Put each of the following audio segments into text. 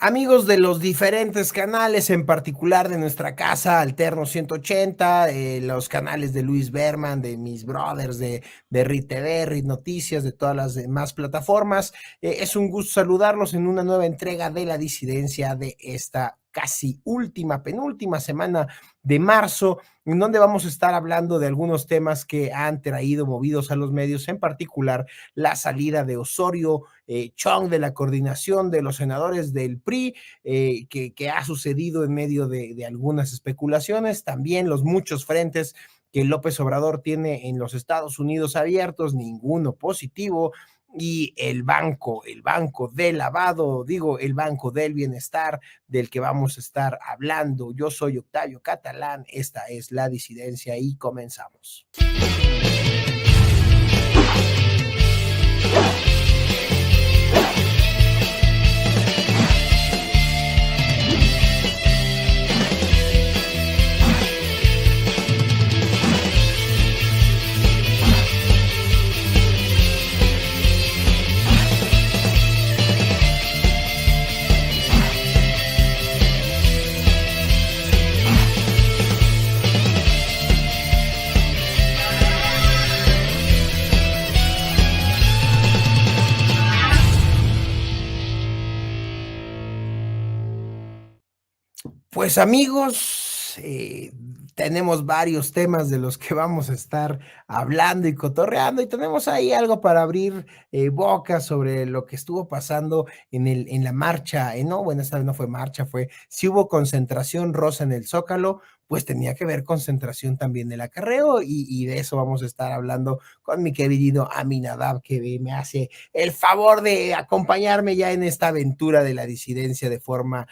Amigos de los diferentes canales, en particular de nuestra casa, Alterno 180, los canales de Luis Berman, de mis brothers, de RIT TV, RIT Noticias, de todas las demás plataformas. Es un gusto saludarlos en una nueva entrega de La Disidencia de esta casi última, penúltima semana de marzo, en donde vamos a estar hablando de algunos temas que han traído movidos a los medios, en particular la salida de Osorio Chong de la coordinación de los senadores del PRI, que ha sucedido en medio de algunas especulaciones, también los muchos frentes que López Obrador tiene en los Estados Unidos abiertos, ninguno positivo, y el banco del lavado, digo, el banco del bienestar del que vamos a estar hablando. Yo soy Octavio Catalán, esta es La Disidencia y comenzamos. Pues amigos, tenemos varios temas de los que vamos a estar hablando y cotorreando, y tenemos ahí algo para abrir boca sobre lo que estuvo pasando en la marcha. No, bueno, esta vez no fue marcha, si hubo concentración rosa en el Zócalo, pues tenía que ver concentración también del acarreo, y de eso vamos a estar hablando con mi querido Aminadab, que me hace el favor de acompañarme ya en esta aventura de la disidencia de forma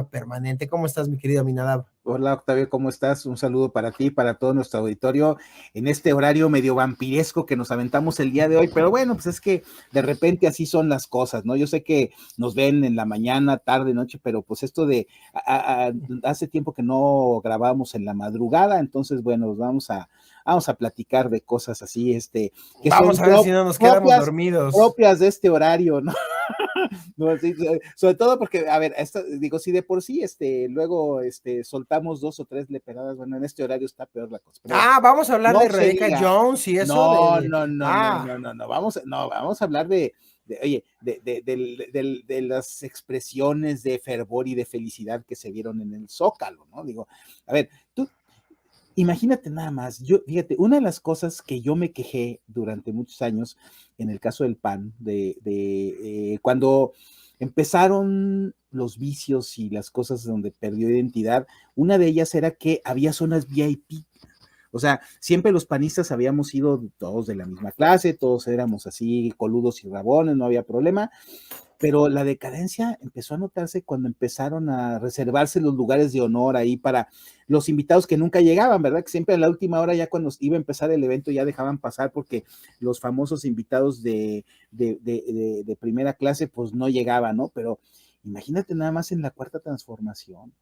permanente. ¿Cómo estás, mi querido Aminadab? Hola Octavio, ¿cómo estás? Un saludo para ti, para todo nuestro auditorio en este horario medio vampiresco que nos aventamos el día de hoy, pero bueno, pues es que de repente así son las cosas, ¿no? Yo sé que nos ven en la mañana, tarde, noche, pero pues esto de hace tiempo que no grabamos en la madrugada, entonces bueno, vamos a platicar de cosas así, que Vamos son a ver si no nos quedamos dormidos. propias de este horario, ¿no? No, sí, sobre todo porque, a ver, digo, si de por sí, luego, soltamos 2 o 3 leperadas, bueno, en este horario está peor la cosa. Pero bueno, Vamos a hablar no de se Rebecca diga, Jones y eso no, no, no, no, no, no, Ah, vamos a hablar oye, de las expresiones de fervor y de felicidad que se vieron en el Zócalo, ¿no? Digo, a ver, tú, imagínate nada más, fíjate, una de las cosas que yo me quejé durante muchos años, en el caso del PAN, cuando empezaron los vicios y las cosas donde perdió identidad, una de ellas era que había zonas VIP. O sea, siempre los panistas habíamos sido todos de la misma clase, todos éramos así coludos y rabones, no había problema, pero la decadencia empezó a notarse cuando empezaron a reservarse los lugares de honor ahí para los invitados que nunca llegaban, ¿verdad? Que siempre a la última hora, ya cuando iba a empezar el evento, ya dejaban pasar porque los famosos invitados de primera clase, pues no llegaban, ¿no? Pero imagínate nada más en la Cuarta Transformación,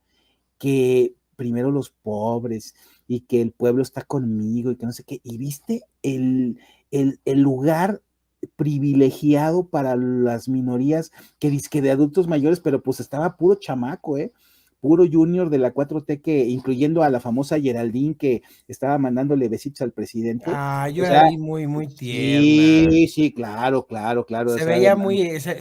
que primero los pobres y que el pueblo está conmigo y que no sé qué, y viste el lugar privilegiado para las minorías que dizque de adultos mayores, pero pues estaba puro chamaco, puro junior de la 4T, que incluyendo a la famosa Geraldine, que estaba mandándole besitos al presidente. O yo la sea, vi muy, muy tierna. sí, sí, claro, claro, claro. O Se sea, veía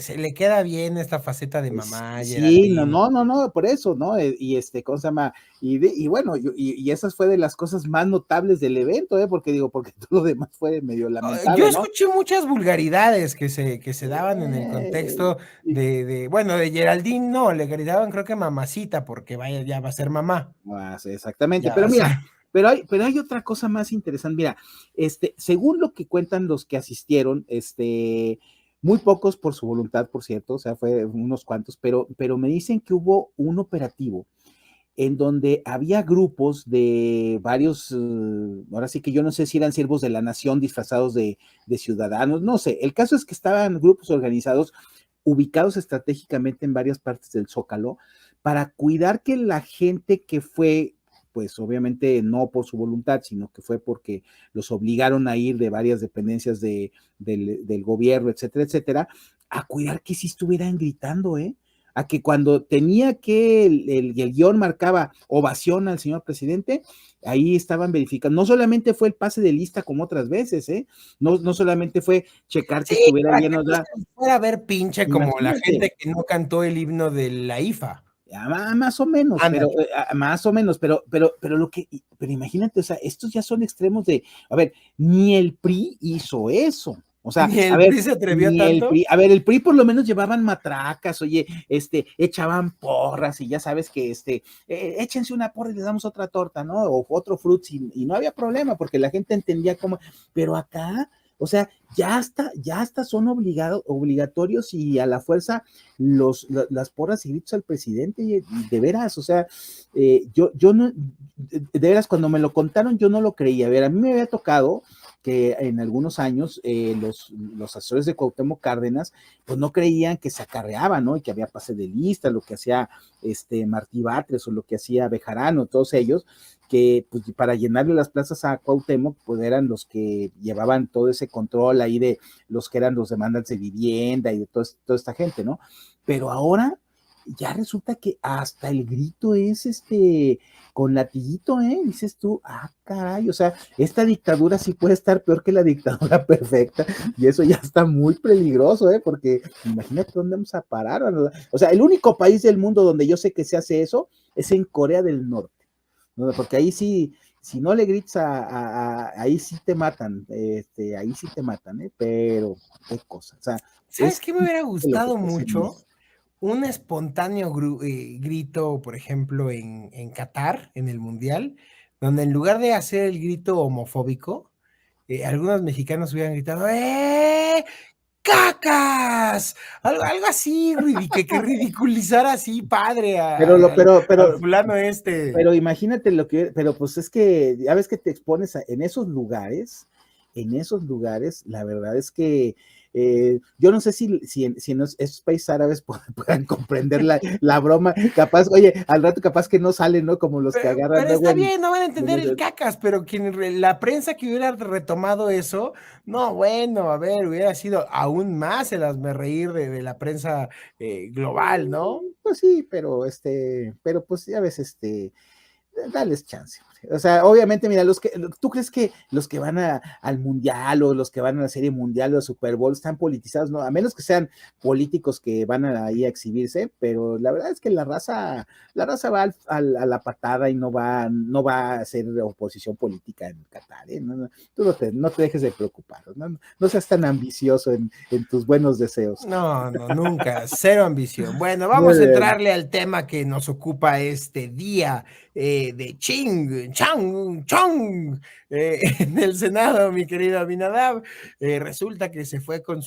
se le queda bien esta faceta de pues, mamá, sí, no, Geraldine. no, no, no, por eso, ¿no? Y ¿cómo se llama? Y bueno, y esas fue de las cosas más notables del evento, porque digo, porque todo lo demás fue medio Yo lamentable, ¿no? escuché muchas vulgaridades que se daban en el Eh, contexto bueno, de Geraldine no, le gritaban creo que mamacita, porque vaya, ya va a ser mamá. sí, exactamente, Ya va pero a ser. mira, pero hay otra cosa más interesante. Mira, según lo que cuentan los que asistieron, muy pocos por su voluntad, por cierto, o sea, fue unos cuantos, pero me dicen que hubo un operativo en donde había grupos de varios, ahora sí que yo no sé si eran siervos de la nación disfrazados de ciudadanos, no sé, el caso es que estaban grupos organizados ubicados estratégicamente en varias partes del Zócalo para cuidar que la gente que fue, pues obviamente no por su voluntad, sino que fue porque los obligaron a ir de varias dependencias del gobierno, etcétera, etcétera, a cuidar que sí estuvieran gritando, a que cuando tenía que el guión marcaba ovación al señor presidente, ahí estaban verificando. No solamente fue el pase de lista como otras veces, ¿eh? No solamente fue checar que Sí, estuviera para que lleno, no se fuera a ver pinche como la imagínate. gente que no cantó el himno de la IFA. Más o menos, pero Ándale. más o menos, pero pero imagínate, o sea, estos ya son extremos de, a ver, ni el PRI hizo eso. O sea, Ni a el ver, PRI se atrevió a ni el tanto. PRI, a ver, el PRI por lo menos llevaban matracas, oye, echaban porras y ya sabes que, échense una porra y les damos otra torta, ¿no? O otro fruits y no había problema porque la gente entendía cómo, pero acá, o sea, ya hasta son obligatorios y a la fuerza las porras y gritos al presidente, y de veras, o sea, yo no, de veras, cuando me lo contaron, yo no lo creía. A ver, a mí me había tocado que en algunos años los asesores de Cuauhtémoc Cárdenas, pues no creían que se acarreaban, ¿no? Y que había pase de lista, lo que hacía Martí Batres o lo que hacía Bejarano, todos ellos, que pues, para llenarle las plazas a Cuauhtémoc, pues eran los que llevaban todo ese control ahí de los que eran los demandantes de vivienda y de toda esta gente, ¿no? Pero ahora ya resulta que hasta el grito es con latiguito, ¿eh? Dices tú, caray, o sea, esta dictadura sí puede estar peor que la dictadura perfecta, y eso ya está muy peligroso, ¿eh? Porque imagínate dónde vamos a parar, ¿no? O sea, el único país del mundo donde yo sé que se hace eso es en Corea del Norte, ¿no? Porque ahí sí, si no le gritas ahí sí te matan, ahí sí te matan, ¿eh? Pero qué cosa, o sea, ¿Sabes es qué me hubiera lo que gustado está haciendo. mucho? Un espontáneo grito, por ejemplo, en Qatar, en el Mundial, donde en lugar de hacer el grito homofóbico, algunos mexicanos hubieran gritado, ¡cacas! Algo así, que ridiculizara así, padre, Pero, al fulano este. pero imagínate pero pues es que, ya ves que te expones en esos lugares, la verdad es que yo no sé si en esos países árabes puedan comprender la broma, capaz, oye, al rato capaz que no salen, ¿no? Como los que agarran Pero luego está bien, no van a entender el cacas, pero la prensa que hubiera retomado eso, no, bueno, a ver, hubiera sido aún más el hazmerreír de la prensa global, ¿no? Pues sí, pero pues ya ves, dales chance. O sea, obviamente, mira, ¿tú crees que los que van al mundial o los que van a la serie mundial o al Super Bowl están politizados? No, a menos que sean políticos que van ahí a exhibirse, pero la verdad es que la raza va a la patada y no va a hacer oposición política en Qatar, ¿eh? Tú no te dejes de preocupar, no seas tan ambicioso en tus buenos deseos. No, no, nunca, cero ambición. Bueno, Muy vamos a bien. entrarle al tema que nos ocupa este día de Chong, en el Senado, mi querido Abinadab. Resulta que se fue con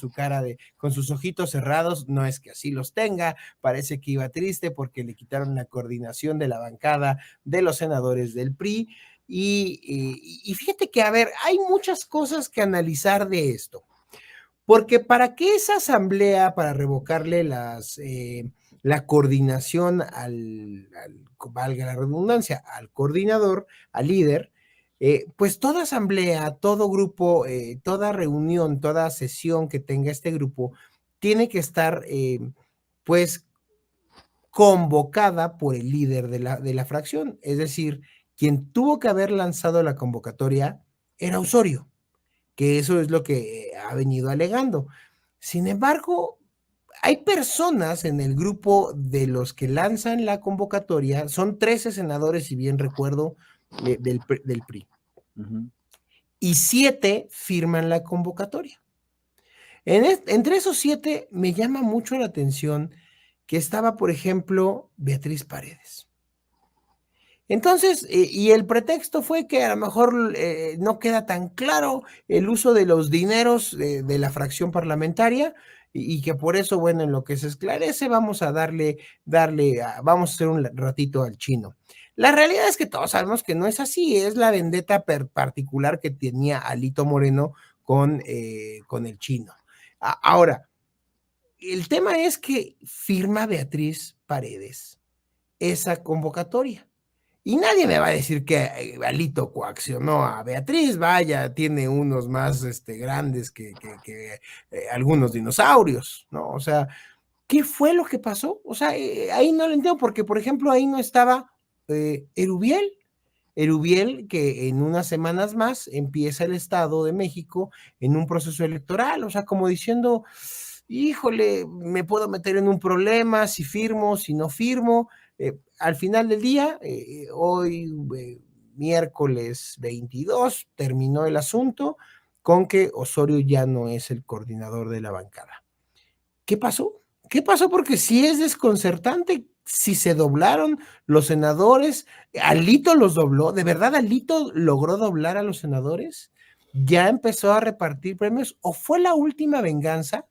con sus ojitos cerrados, no es que así los tenga, parece que iba triste porque le quitaron la coordinación de la bancada de los senadores del PRI. Y fíjate que, a ver, hay muchas cosas que analizar de esto. Porque para que esa asamblea, para revocarle la coordinación valga la redundancia, al coordinador, al líder, pues toda asamblea, todo grupo, toda reunión, toda sesión que tenga este grupo, tiene que estar, pues, convocada por el líder de la fracción. Es decir, quien tuvo que haber lanzado la convocatoria era Osorio, que eso es lo que ha venido alegando. Sin embargo, hay personas en el grupo de los que lanzan la convocatoria, son 13 senadores, si bien recuerdo, del PRI, Ujú. y 7 firman la convocatoria. Entre esos 7 me llama mucho la atención que estaba, por ejemplo, Beatriz Paredes. Entonces, y el pretexto fue que a lo mejor no queda tan claro el uso de los dineros de la fracción parlamentaria y que por eso, bueno, en lo que se esclarece, vamos a vamos a hacer un ratito al chino. La realidad es que todos sabemos que no es así, es la vendetta particular que tenía Alito Moreno con el chino. Ahora, el tema es que firma Beatriz Paredes esa convocatoria. Y nadie me va a decir que Alito coaccionó a Beatriz, vaya, tiene unos más grandes que algunos dinosaurios, ¿no? O sea, ¿qué fue lo que pasó? O sea, ahí no lo entiendo, porque, por ejemplo, ahí no estaba Erubiel. Erubiel, que en unas semanas más empieza el Estado de México en un proceso electoral, o sea, como diciendo, híjole, me puedo meter en un problema si firmo, si no firmo. Al final del día, hoy, miércoles 22, terminó el asunto con que Osorio ya no es el coordinador de la bancada. ¿Qué pasó? ¿Qué pasó? Porque sí es desconcertante si se doblaron los senadores. Alito los dobló. ¿De verdad Alito logró doblar a los senadores? ¿Ya empezó a repartir premios? ¿O fue la última venganza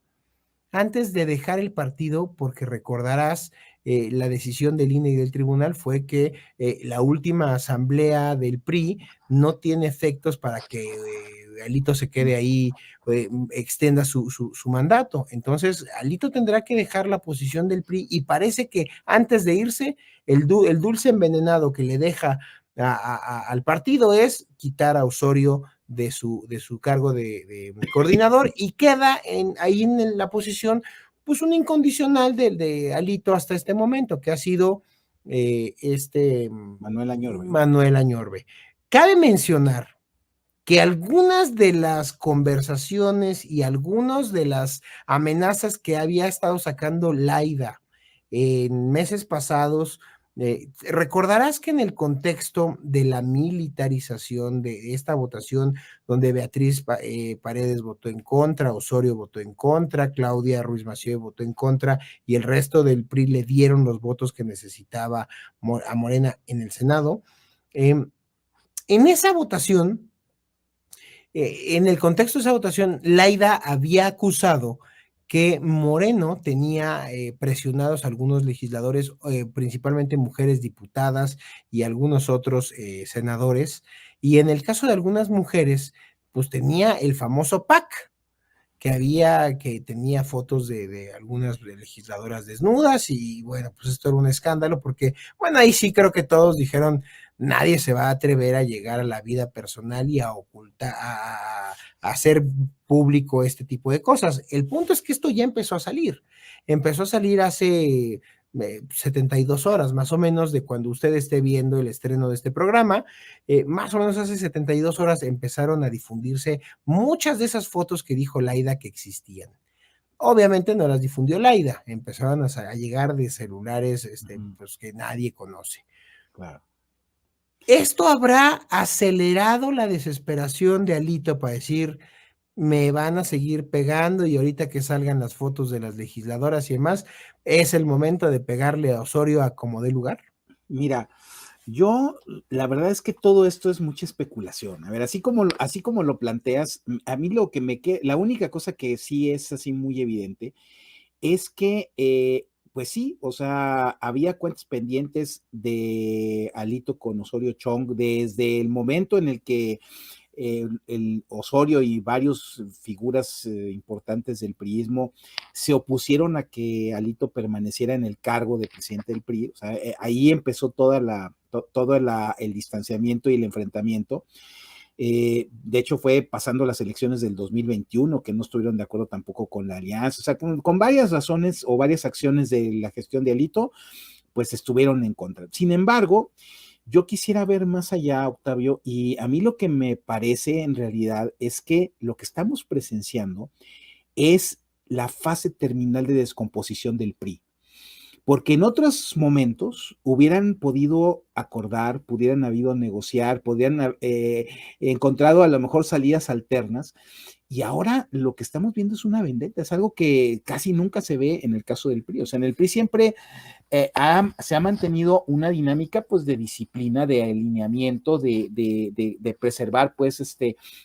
antes de dejar el partido? Porque recordarás, la decisión del INE y del tribunal fue que la última asamblea del PRI no tiene efectos para que Alito se quede ahí, extienda su mandato. Entonces, Alito tendrá que dejar la posición del PRI y parece que antes de irse, el dulce envenenado que le deja al partido es quitar a Osorio de su cargo de coordinador y queda ahí en la posición, pues un incondicional de Alito hasta este momento, que ha sido Manuel Añorbe. Manuel Añorbe. Cabe mencionar que algunas de las conversaciones y algunas de las amenazas que había estado sacando Laida en meses pasados, recordarás que en el contexto de la militarización de esta votación, donde Beatriz Paredes votó en contra, Osorio votó en contra, Claudia Ruiz Massieu votó en contra y el resto del PRI le dieron los votos que necesitaba a Morena en el Senado. En esa votación, en el contexto de esa votación, Laida había acusado que Moreno tenía presionados a algunos legisladores, principalmente mujeres diputadas y algunos otros senadores, y en el caso de algunas mujeres, pues tenía el famoso PAC, que tenía fotos de algunas legisladoras desnudas y bueno, pues esto era un escándalo porque, bueno, ahí sí creo que todos dijeron, nadie se va a atrever a llegar a la vida personal y a ocultar, a hacer público este tipo de cosas. El punto es que esto ya empezó a salir hace 72 horas, más o menos, de cuando usted esté viendo el estreno de este programa, más o menos hace 72 horas empezaron a difundirse muchas de esas fotos que dijo Laida que existían. Obviamente no las difundió Laida, empezaron a llegar de celulares pues, que nadie conoce. Claro. Esto habrá acelerado la desesperación de Alito para decir, me van a seguir pegando y ahorita que salgan las fotos de las legisladoras y demás, es el momento de pegarle a Osorio a como dé lugar. Mira, la verdad es que todo esto es mucha especulación. A ver, así como lo planteas, a mí la única cosa que sí es así muy evidente es que, pues sí, o sea, había cuentas pendientes de Alito con Osorio Chong desde el momento en el que el Osorio y varias figuras importantes del priismo se opusieron a que Alito permaneciera en el cargo de presidente del PRI. O sea, ahí empezó todo el distanciamiento y el enfrentamiento. De hecho, fue pasando las elecciones del 2021 que no estuvieron de acuerdo tampoco con la alianza. O sea, con varias razones o varias acciones de la gestión de Alito, pues estuvieron en contra. Sin embargo, yo quisiera ver más allá, Octavio, y a mí lo que me parece en realidad es que lo que estamos presenciando es la fase terminal de descomposición del PRI. Porque en otros momentos hubieran podido acordar, pudieran habido negociar, podrían encontrado a lo mejor salidas alternas, y ahora lo que estamos viendo es una vendetta, es algo que casi nunca se ve en el caso del PRI. O sea, en el PRI siempre se ha mantenido una dinámica pues de disciplina, de alineamiento, de preservar pues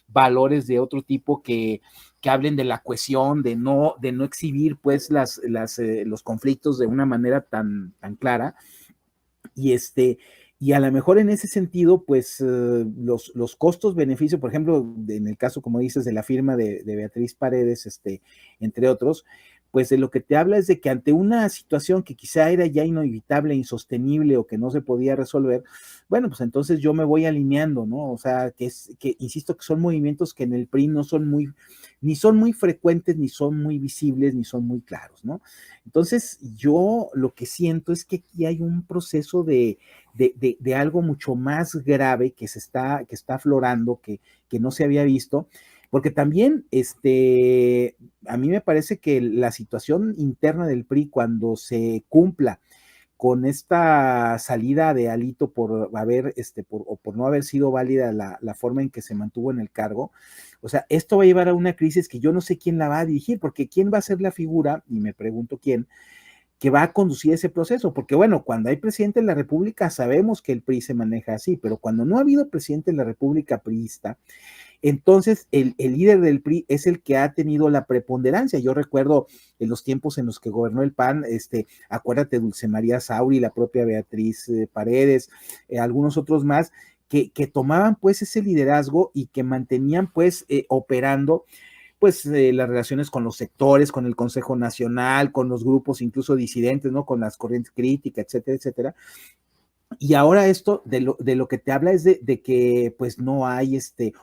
valores de otro tipo que hablen de la cohesión, de no exhibir pues los conflictos de una manera tan clara. Y a lo mejor en ese sentido, pues los costos-beneficios, por ejemplo, en el caso, como dices, de la firma de Beatriz Paredes, entre otros, pues de lo que te habla es de que ante una situación que quizá era ya inevitable, insostenible o que no se podía resolver, bueno, pues entonces yo me voy alineando, ¿no? O sea, que insisto que son movimientos que en el PRI no son muy, ni son muy frecuentes, ni son muy visibles, ni son muy claros, ¿no? Entonces, yo lo que siento es que aquí hay un proceso de algo mucho más grave que está aflorando, que no se había visto, porque también, a mí me parece que la situación interna del PRI, cuando se cumpla con esta salida de Alito por haber, o por no haber sido válida la forma en que se mantuvo en el cargo, o sea, esto va a llevar a una crisis que yo no sé quién la va a dirigir, porque quién va a ser la figura, y me pregunto quién, que va a conducir ese proceso, porque bueno, cuando hay presidente de la República sabemos que el PRI se maneja así, pero cuando no ha habido presidente de la República priista, entonces el líder del PRI es el que ha tenido la preponderancia. Yo recuerdo en los tiempos en los que gobernó el PAN, acuérdate, Dulce María Sauri, la propia Beatriz Paredes, algunos otros más, que tomaban pues ese liderazgo y que mantenían pues operando pues las relaciones con los sectores, con el Consejo Nacional, con los grupos incluso disidentes, ¿no? Con las corrientes críticas, etcétera, etcétera. Y ahora esto de lo que te habla es de que pues no hay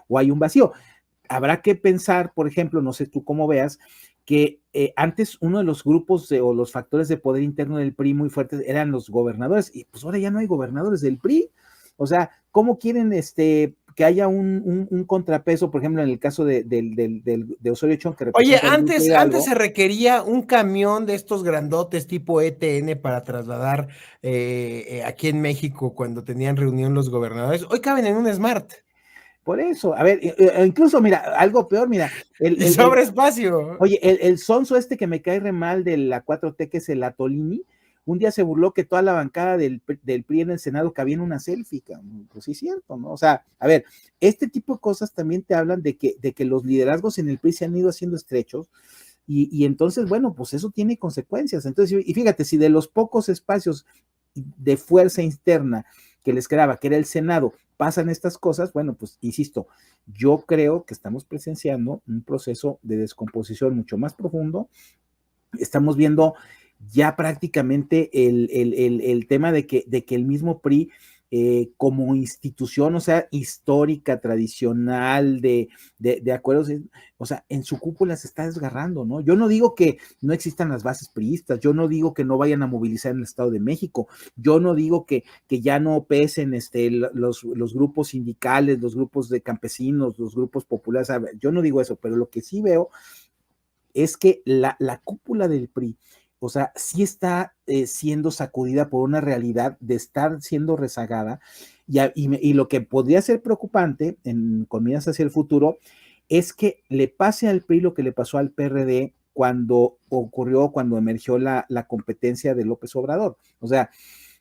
o hay un vacío. Habrá que pensar, por ejemplo, no sé tú cómo veas, que antes uno de los grupos o los factores de poder interno del PRI muy fuertes eran los gobernadores, y pues ahora ya no hay gobernadores del PRI. O sea, ¿cómo quieren que haya un contrapeso, por ejemplo, en el caso de Osorio Chong, que Oye, representa el Grupo antes Hidalgo? se requería un camión de estos grandotes tipo ETN para trasladar aquí en México cuando tenían reunión los gobernadores. Hoy caben en un Smart Por eso, a ver, incluso, mira, algo peor, mira, y sobra espacio. oye, el sonso que me cae re mal de la 4T, que es el Atolini, un día se burló que toda la bancada del PRI en el Senado cabía en una selfie, pues sí es cierto, ¿no? O sea, a ver, este tipo de cosas también te hablan de que los liderazgos en el PRI se han ido haciendo estrechos, y entonces, bueno, pues eso tiene consecuencias. Entonces, y fíjate, si de los pocos espacios de fuerza interna que les quedaba, que era el Senado, pasan estas cosas, bueno, pues insisto, yo creo que estamos presenciando un proceso de descomposición mucho más profundo. Estamos viendo ya prácticamente el tema de que el mismo PRI como institución, o sea, histórica, tradicional, de acuerdos, o sea, en su cúpula se está desgarrando, ¿no? Yo no digo que no existan las bases priistas, yo no digo que no vayan a movilizar en el Estado de México, yo no digo que ya no pesen los grupos sindicales, los grupos de campesinos, los grupos populares, yo no digo eso, pero lo que sí veo es que la cúpula del PRI, o sea, sí está siendo sacudida por una realidad de estar siendo rezagada, y lo que podría ser preocupante con miras hacia el futuro es que le pase al PRI lo que le pasó al PRD cuando emergió la competencia de López Obrador. O sea,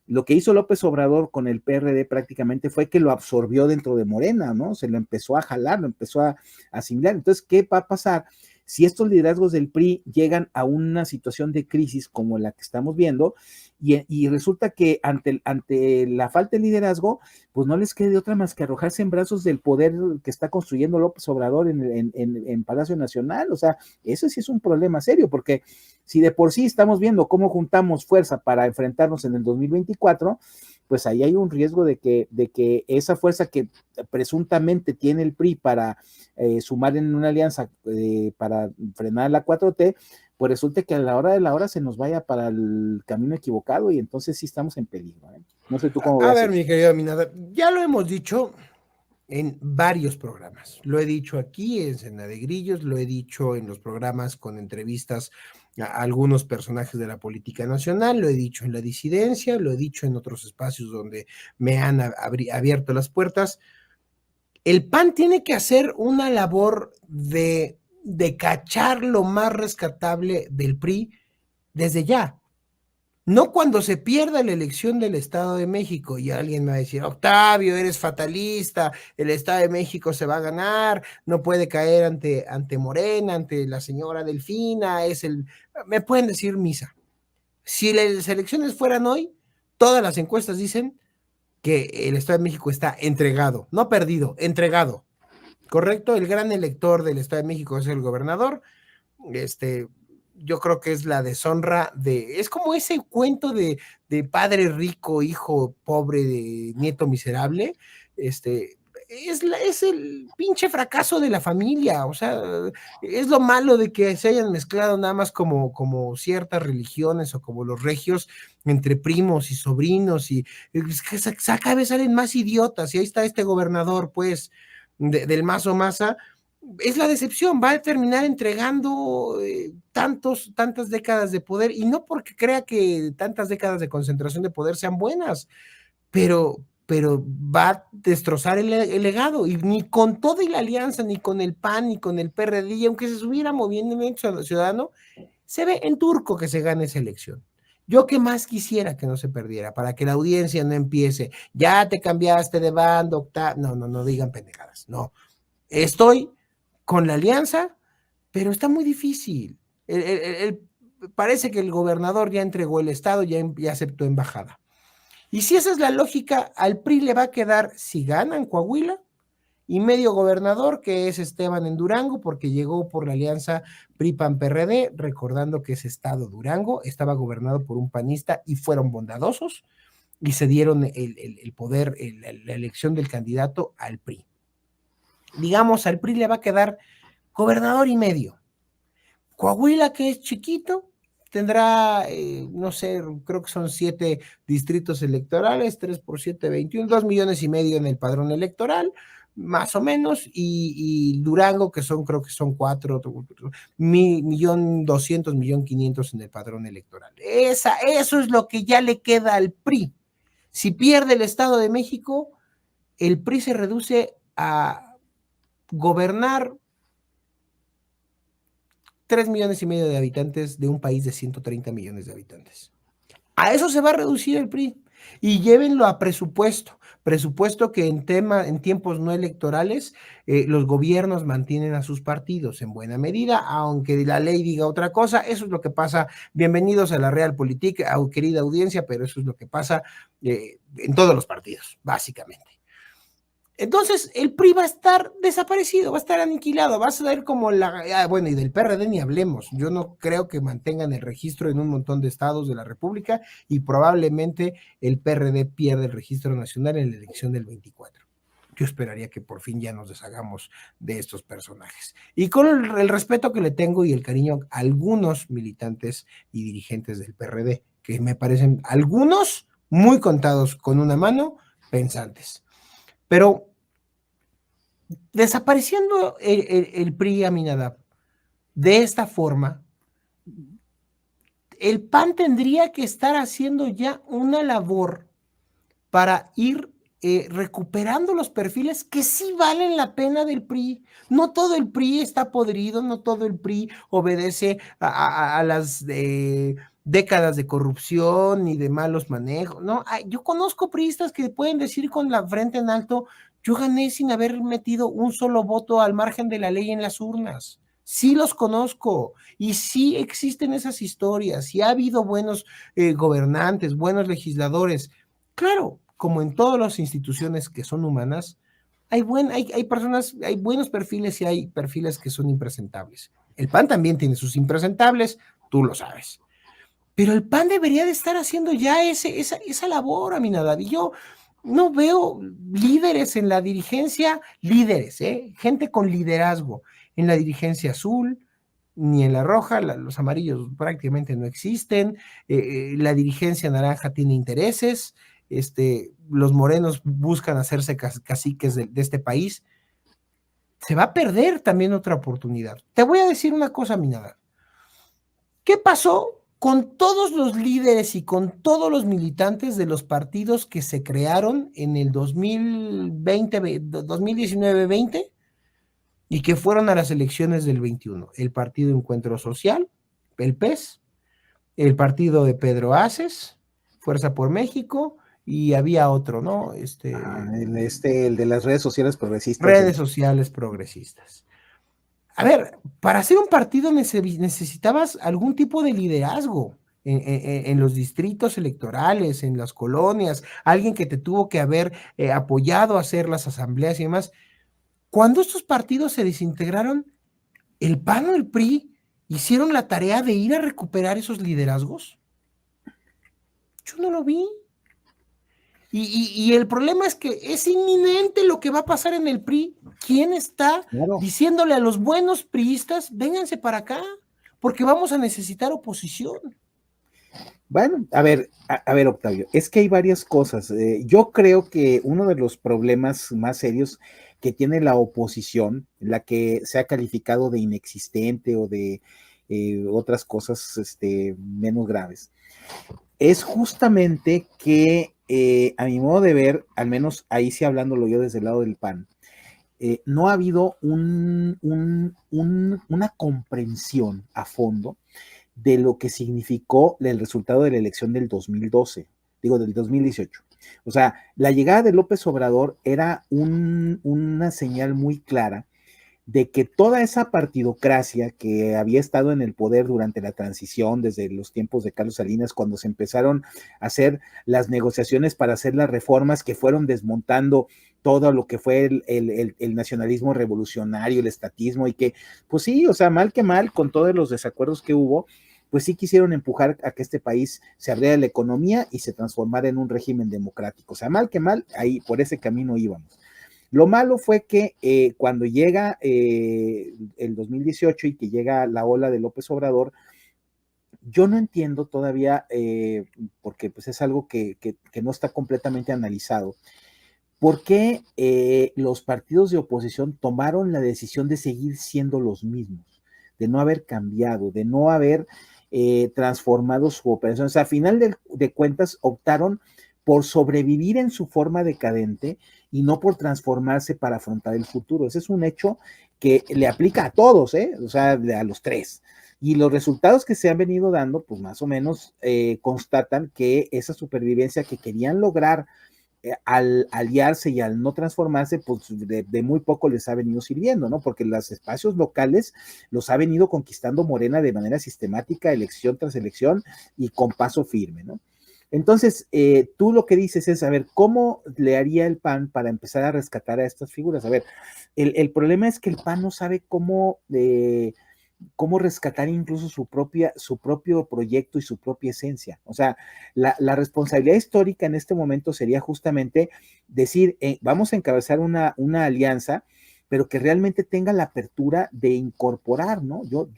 lo que hizo López Obrador con el PRD prácticamente fue que lo absorbió dentro de Morena, ¿no? Se lo empezó a jalar, lo empezó a asimilar. Entonces, ¿qué va a pasar si estos liderazgos del PRI llegan a una situación de crisis como la que estamos viendo, y resulta que ante la falta de liderazgo, pues no les quede otra más que arrojarse en brazos del poder que está construyendo López Obrador en Palacio Nacional? O sea, eso sí es un problema serio, porque si de por sí estamos viendo cómo juntamos fuerza para enfrentarnos en el 2024, pues ahí hay un riesgo de que esa fuerza que presuntamente tiene el PRI para sumar en una alianza para frenar la 4T, pues resulta que a la hora de la hora se nos vaya para el camino equivocado, y entonces sí estamos en peligro, ¿eh? No sé tú cómo A veas ver, eso. mi querido Minada, ya lo hemos dicho en varios programas. Lo he dicho aquí en Cena de Grillos, lo he dicho en los programas con entrevistas a algunos personajes de la política nacional, lo he dicho en la disidencia, lo he dicho en otros espacios donde me han abierto las puertas. El PAN tiene que hacer una labor de cachar lo más rescatable del PRI desde ya. No cuando se pierda la elección del Estado de México y alguien me va a decir, Octavio, eres fatalista, el Estado de México se va a ganar, no puede caer ante Morena, ante la señora Delfina, me pueden decir misa. Si las elecciones fueran hoy, todas las encuestas dicen que el Estado de México está entregado, no perdido, entregado. ¿Correcto? El gran elector del Estado de México es el gobernador, este, yo creo que es la deshonra es como ese cuento de padre rico, hijo pobre, de nieto miserable, es el pinche fracaso de la familia, o sea, es lo malo de que se hayan mezclado nada más como ciertas religiones o como los regios entre primos y sobrinos y es que cada vez salen más idiotas y ahí está este gobernador, pues, del Mazo Maza, es la decepción, va a terminar entregando tantas décadas de poder, y no porque crea que tantas décadas de concentración de poder sean buenas, pero va a destrozar el legado, y ni con toda la alianza, ni con el PAN, ni con el PRD, y aunque se estuviera moviendo Movimiento Ciudadano, se ve en turco que se gane esa elección. Yo que más quisiera que no se perdiera, para que la audiencia no empiece, ya te cambiaste de bando, no digan pendejadas, no. Estoy con la alianza, pero está muy difícil. Parece que el gobernador ya entregó el estado, ya aceptó embajada. Y si esa es la lógica, al PRI le va a quedar, si gana en Coahuila, y medio gobernador, que es Esteban en Durango, porque llegó por la alianza PRI-PAN-PRD, recordando que ese estado Durango estaba gobernado por un panista y fueron bondadosos y se dieron el poder, la elección del candidato al PRI. Digamos, al PRI le va a quedar gobernador y medio. Coahuila, que es chiquito, tendrá, no sé, creo que son 7 distritos electorales, 3 por 7, 21, 2 millones y medio en el padrón electoral, más o menos, y Durango, que creo que son 4, 1.200.000, 1.500.000 en el padrón electoral. Eso es lo que ya le queda al PRI. Si pierde el Estado de México, el PRI se reduce a gobernar 3 millones y medio de habitantes de un país de 130 millones de habitantes. A eso se va a reducir el PRI. Y llévenlo a presupuesto que en tiempos no electorales los gobiernos mantienen a sus partidos en buena medida, aunque la ley diga otra cosa. Eso es lo que pasa. Bienvenidos a la Realpolitik, querida audiencia, pero eso es lo que pasa en todos los partidos, básicamente. Entonces, el PRI va a estar desaparecido, va a estar aniquilado, va a ser como bueno, y del PRD ni hablemos. Yo no creo que mantengan el registro en un montón de estados de la República y probablemente el PRD pierda el registro nacional en la elección del 24. Yo esperaría que por fin ya nos deshagamos de estos personajes. Y con el respeto que le tengo y el cariño a algunos militantes y dirigentes del PRD, que me parecen algunos muy contados con una mano, pensantes. Pero desapareciendo el PRI, Aminadab, de esta forma, el PAN tendría que estar haciendo ya una labor para ir recuperando los perfiles que sí valen la pena del PRI. No todo el PRI está podrido, no todo el PRI obedece a las décadas de corrupción ni de malos manejos. No, yo conozco priistas que pueden decir con la frente en alto: yo gané sin haber metido un solo voto al margen de la ley en las urnas. Sí los conozco y sí existen esas historias, y ha habido buenos gobernantes, buenos legisladores. Claro, como en todas las instituciones que son humanas, hay personas, hay buenos perfiles y hay perfiles que son impresentables. El PAN también tiene sus impresentables, tú lo sabes. Pero el PAN debería de estar haciendo ya esa labor, Aminadab. Y yo no veo líderes en la dirigencia, gente con liderazgo en la dirigencia azul, ni en la roja. Los amarillos prácticamente no existen. La dirigencia naranja tiene intereses. Los morenos buscan hacerse caciques de este país. Se va a perder también otra oportunidad. Te voy a decir una cosa, Aminadab. ¿Qué pasó con todos los líderes y con todos los militantes de los partidos que se crearon en el 2019-20 y que fueron a las elecciones del 21? El Partido Encuentro Social, el PES, el partido de Pedro Aces, Fuerza por México, y había otro, ¿no? El de las redes sociales progresistas. Redes sociales progresistas. A ver, para hacer un partido necesitabas algún tipo de liderazgo en los distritos electorales, en las colonias, alguien que te tuvo que haber apoyado a hacer las asambleas y demás. Cuando estos partidos se desintegraron, el PAN o el PRI ¿Hicieron la tarea de ir a recuperar esos liderazgos? Yo no lo vi. Y el problema es que es inminente lo que va a pasar en el PRI. ¿Quién está Claro. diciéndole a los buenos priistas, vénganse para acá, porque vamos a necesitar oposición? Bueno, a ver, Octavio, es que hay varias cosas. Yo creo que uno de los problemas más serios que tiene la oposición, la que se ha calificado de inexistente o de otras cosas menos graves, es justamente que, a mi modo de ver, al menos ahí sí hablándolo yo desde el lado del PAN, no ha habido una comprensión a fondo de lo que significó el resultado de la elección del 2012, digo, del 2018. O sea, la llegada de López Obrador era una señal muy clara de que toda esa partidocracia que había estado en el poder durante la transición, desde los tiempos de Carlos Salinas, cuando se empezaron a hacer las negociaciones para hacer las reformas que fueron desmontando todo lo que fue el nacionalismo revolucionario, el estatismo, y que, pues sí, o sea, mal que mal, con todos los desacuerdos que hubo, pues sí quisieron empujar a que este país se abriera la economía y se transformara en un régimen democrático. O sea, mal que mal, ahí por ese camino íbamos. Lo malo fue que cuando llega el 2018 y que llega la ola de López Obrador, yo no entiendo todavía, porque pues es algo que no está completamente analizado, por qué los partidos de oposición tomaron la decisión de seguir siendo los mismos, de no haber cambiado, de no haber transformado su operación. O sea, a final de cuentas optaron por sobrevivir en su forma decadente y no por transformarse para afrontar el futuro. Ese es un hecho que le aplica a todos, o sea, a los tres. Y los resultados que se han venido dando, pues más o menos constatan que esa supervivencia que querían lograr al aliarse y al no transformarse, pues de muy poco les ha venido sirviendo, ¿no? Porque los espacios locales los ha venido conquistando Morena de manera sistemática, elección tras elección y con paso firme, ¿no? Entonces, tú lo que dices es, a ver, ¿cómo le haría el PAN para empezar a rescatar a estas figuras? A ver, el problema es que el PAN no sabe cómo rescatar incluso su propio proyecto y su propia esencia. O sea, la responsabilidad histórica en este momento sería justamente decir, vamos a encabezar una alianza, pero que realmente tenga la apertura de incorporar, ¿no? Yo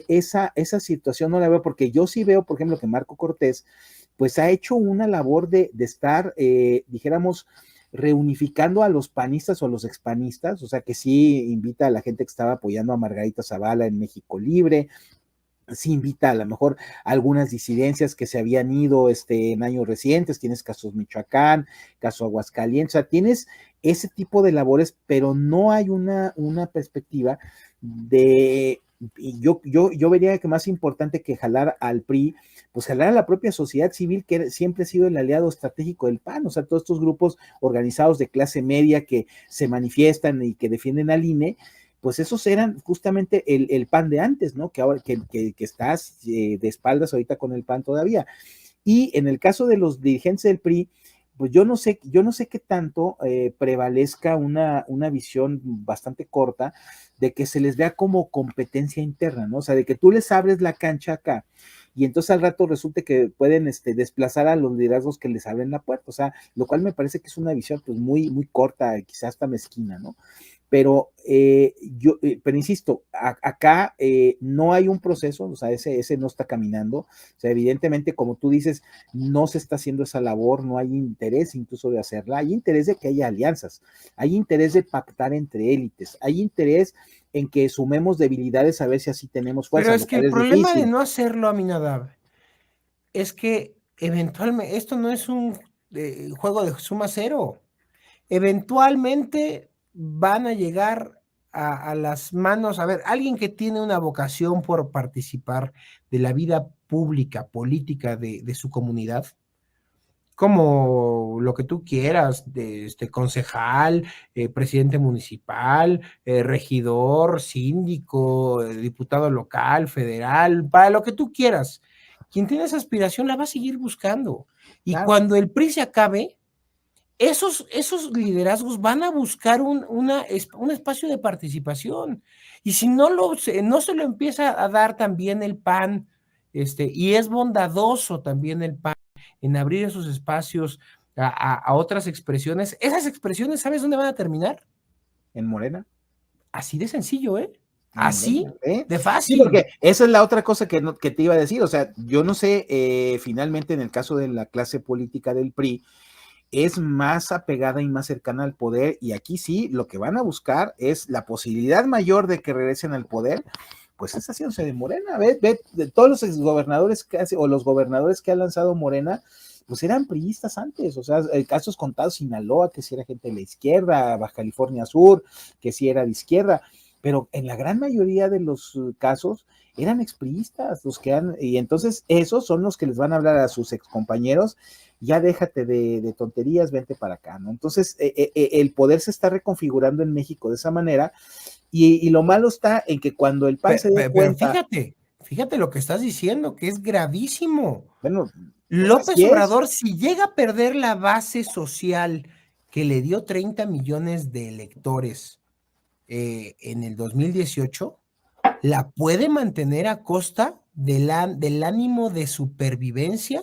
esa situación no la veo, porque yo sí veo, por ejemplo, que Marco Cortés, pues ha hecho una labor de estar, dijéramos, reunificando a los panistas o a los expanistas, o sea que sí invita a la gente que estaba apoyando a Margarita Zavala en México Libre, sí invita a lo mejor a algunas disidencias que se habían ido en años recientes, tienes casos Michoacán, caso Aguascalientes, o sea, tienes ese tipo de labores, pero no hay una perspectiva de, y yo vería que más importante que jalar al PRI, pues jalar a la propia sociedad civil, que siempre ha sido el aliado estratégico del PAN, o sea, todos estos grupos organizados de clase media que se manifiestan y que defienden al INE, pues esos eran justamente el PAN de antes, ¿no? Que ahora que estás de espaldas ahorita con el PAN todavía. Y en el caso de los dirigentes del PRI, pues yo no sé qué tanto prevalezca una visión bastante corta de que se les vea como competencia interna, ¿no? O sea, de que tú les abres la cancha acá y entonces al rato resulte que pueden desplazar a los liderazgos que les abren la puerta, o sea, lo cual me parece que es una visión pues muy corta, quizás hasta mezquina, ¿no? Pero pero insisto, acá no hay un proceso, o sea, ese no está caminando, o sea, evidentemente, como tú dices, no se está haciendo esa labor, no hay interés incluso de hacerla, hay interés de que haya alianzas, hay interés de pactar entre élites, hay interés en que sumemos debilidades a ver si así tenemos Pero fuerza, es lo que cual el es problema de difícil. no hacerlo, Aminadab, es que eventualmente, esto no es un juego de suma cero. Eventualmente van a llegar a las manos, a ver, alguien que tiene una vocación por participar de la vida pública, política de su comunidad, como lo que tú quieras, de concejal, presidente municipal, regidor, síndico, diputado local, federal, para lo que tú quieras. Quien tiene esa aspiración la va a seguir buscando. Y Claro. cuando el PRI se acabe, esos liderazgos van a buscar un espacio de participación. Y si no se lo empieza a dar también el PAN, y es bondadoso también el PAN en abrir esos espacios a otras expresiones, esas expresiones, ¿sabes dónde van a terminar? ¿En Morena? Así de sencillo, ¿eh? En Así Morena, ¿eh? de Sí, fácil. porque esa es la otra cosa que te iba a decir. O sea, yo no sé, finalmente en el caso de la clase política del PRI, es más apegada y más cercana al poder, y aquí sí, lo que van a buscar es la posibilidad mayor de que regresen al poder, pues es haciéndose de Morena. Ve, de todos los exgobernadores que hace, o los gobernadores que ha lanzado Morena, pues eran priistas antes, o sea, casos contados, Sinaloa, que sí era gente de la izquierda, Baja California Sur, que sí era de izquierda, pero en la gran mayoría de los casos eran expriistas los que han, y entonces esos son los que les van a hablar a sus excompañeros, ya déjate de tonterías, vente para acá, ¿no? Entonces, el poder se está reconfigurando en México de esa manera, y lo malo está en que cuando el PAN se dé Pero cuenta, fíjate lo que estás diciendo, que es gravísimo. bueno, pues López así es. Obrador, si llega a perder la base social que le dio 30 millones de electores en el 2018, la puede mantener a costa del ánimo de supervivencia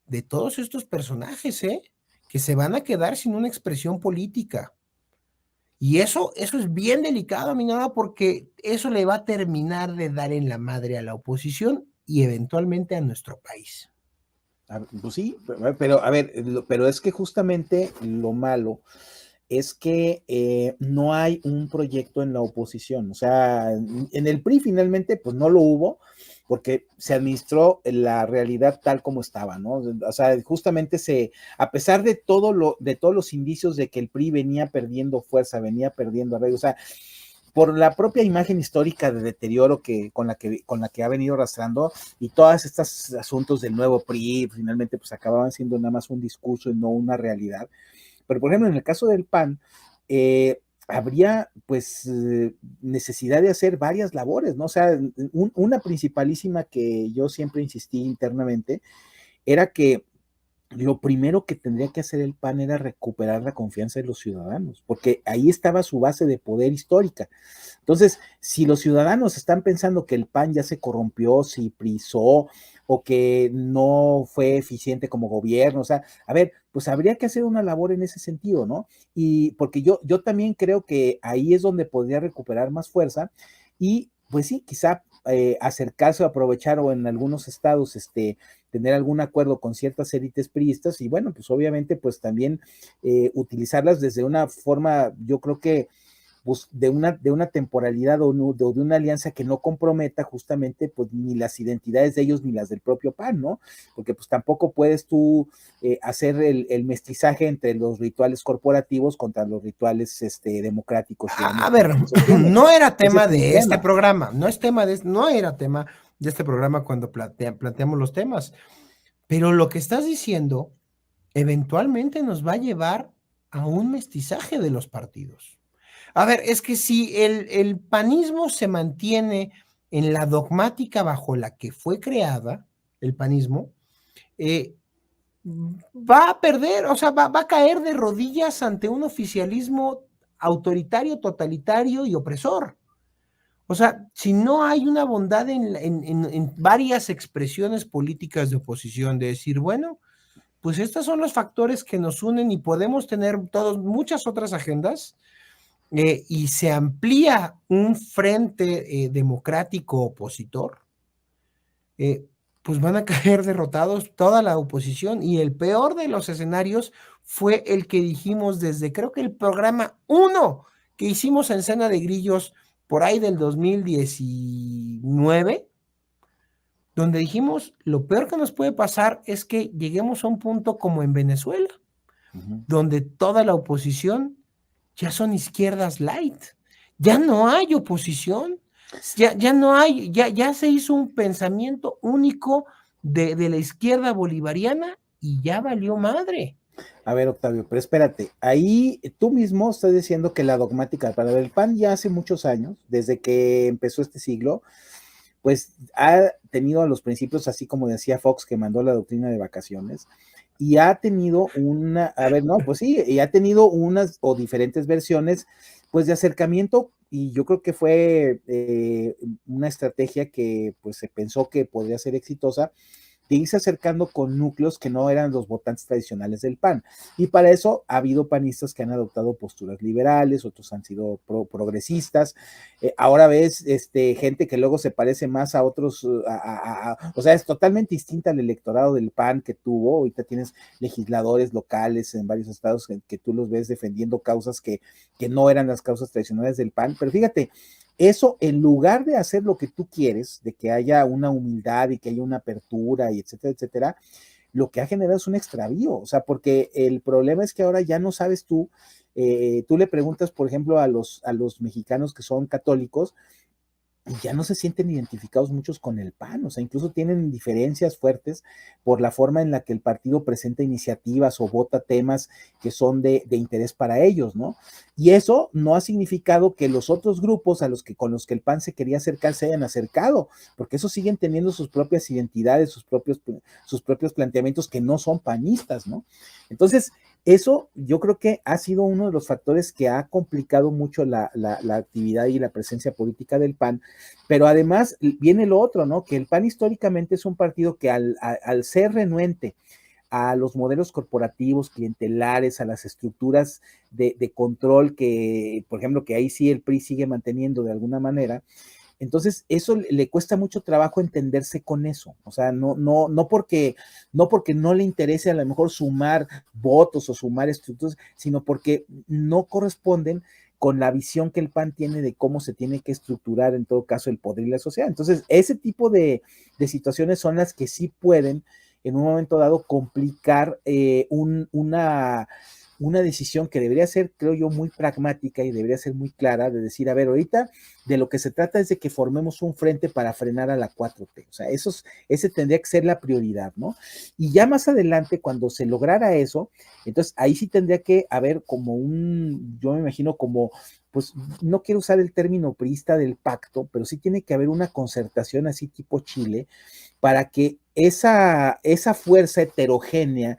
de todos estos personajes, que se van a quedar sin una expresión política. Y eso es bien delicado, mi nada, porque eso le va a terminar de dar en la madre a la oposición y eventualmente a nuestro país. Pues sí, pero a ver, pero es que justamente lo malo es que no hay un proyecto en la oposición. O sea, en el PRI finalmente, pues no lo hubo, porque se administró la realidad tal como estaba, ¿no? O sea, justamente a pesar de de todos los indicios de que el PRI venía perdiendo fuerza, venía perdiendo arraigo, o sea, por la propia imagen histórica de deterioro con la que ha venido arrastrando, y todos estos asuntos del nuevo PRI, finalmente pues acababan siendo nada más un discurso y no una realidad. Pero, por ejemplo, en el caso del PAN, habría pues necesidad de hacer varias labores, ¿no? O sea, una principalísima que yo siempre insistí internamente era que lo primero que tendría que hacer el PAN era recuperar la confianza de los ciudadanos, porque ahí estaba su base de poder histórica. Entonces, si los ciudadanos están pensando que el PAN ya se corrompió, se prisó, o que no fue eficiente como gobierno, o sea, a ver, pues habría que hacer una labor en ese sentido, ¿no? Y porque yo también creo que ahí es donde podría recuperar más fuerza, y pues sí, quizá acercarse o aprovechar, o en algunos estados, tener algún acuerdo con ciertas élites priistas, y bueno, pues obviamente pues también utilizarlas desde una forma, yo creo que pues, de una temporalidad, o de una alianza que no comprometa justamente pues ni las identidades de ellos ni las del propio PAN, ¿no? Porque pues tampoco puedes tú hacer el mestizaje entre los rituales corporativos contra los rituales democráticos, A ciudadanos ver, que se tienen. no era Ese tema es un de este tema. programa, no era tema de este programa cuando planteamos los temas, pero lo que estás diciendo eventualmente nos va a llevar a un mestizaje de los partidos. A ver, es que si el panismo se mantiene en la dogmática bajo la que fue creada, el panismo, eh, va a perder, o sea, va a caer de rodillas ante un oficialismo autoritario, totalitario y opresor. O sea, si no hay una bondad en varias expresiones políticas de oposición, de decir, bueno, pues estos son los factores que nos unen y podemos tener todos muchas otras agendas, y se amplía un frente democrático opositor, eh, pues van a caer derrotados toda la oposición, y el peor de los escenarios fue el que dijimos desde, creo que el programa 1 que hicimos en Cena de Grillos por ahí del 2019, donde dijimos, lo peor que nos puede pasar es que lleguemos a un punto como en Venezuela, Uh -huh. donde toda la oposición ya son izquierdas light, ya no hay oposición, ya no hay, ya se hizo un pensamiento único de la izquierda bolivariana y ya valió madre. A ver, Octavio, pero espérate, ahí tú mismo estás diciendo que la dogmática para el PAN ya hace muchos años, desde que empezó este siglo, pues ha tenido los principios, así como decía Fox, que mandó la doctrina de vacaciones, y ha tenido a ver, no, pues sí, y ha tenido unas o diferentes versiones, pues de acercamiento, y yo creo que fue una estrategia que pues se pensó que podría ser exitosa, de irse acercando con núcleos que no eran los votantes tradicionales del PAN. Y para eso ha habido panistas que han adoptado posturas liberales, otros han sido progresistas. Ahora ves gente que luego se parece más a otros, o sea, es totalmente distinta al electorado del PAN que tuvo. Ahorita tienes legisladores locales en varios estados que tú los ves defendiendo causas que no eran las causas tradicionales del PAN. Pero fíjate, eso, en lugar de hacer lo que tú quieres, de que haya una humildad y que haya una apertura y etcétera, etcétera, lo que ha generado es un extravío, o sea, porque el problema es que ahora ya no sabes tú le preguntas, por ejemplo, a los mexicanos que son católicos, y ya no se sienten identificados muchos con el PAN, o sea, incluso tienen diferencias fuertes por la forma en la que el partido presenta iniciativas o vota temas que son de interés para ellos, ¿no? Y eso no ha significado que los otros grupos con los que el PAN se quería acercar se hayan acercado, porque esos siguen teniendo sus propias identidades, sus propios planteamientos que no son panistas, ¿no? Entonces, eso yo creo que ha sido uno de los factores que ha complicado mucho la actividad y la presencia política del PAN, pero además viene lo otro, ¿no? Que el PAN históricamente es un partido que al ser renuente a los modelos corporativos, clientelares, a las estructuras de control que, por ejemplo, que ahí sí el PRI sigue manteniendo de alguna manera, entonces, eso le cuesta mucho trabajo entenderse con eso. O sea, no porque no le interese a lo mejor sumar votos o sumar estructuras, sino porque no corresponden con la visión que el PAN tiene de cómo se tiene que estructurar en todo caso el poder y la sociedad. Entonces, ese tipo de situaciones son las que sí pueden en un momento dado complicar una decisión que debería ser, creo yo, muy pragmática y debería ser muy clara de decir, a ver, ahorita de lo que se trata es de que formemos un frente para frenar a la 4T. O sea, ese tendría que ser la prioridad, ¿no? Y ya más adelante, cuando se lograra eso, entonces ahí sí tendría que haber yo me imagino como, pues no quiero usar el término priista del pacto, pero sí tiene que haber una concertación así tipo Chile para que esa fuerza heterogénea,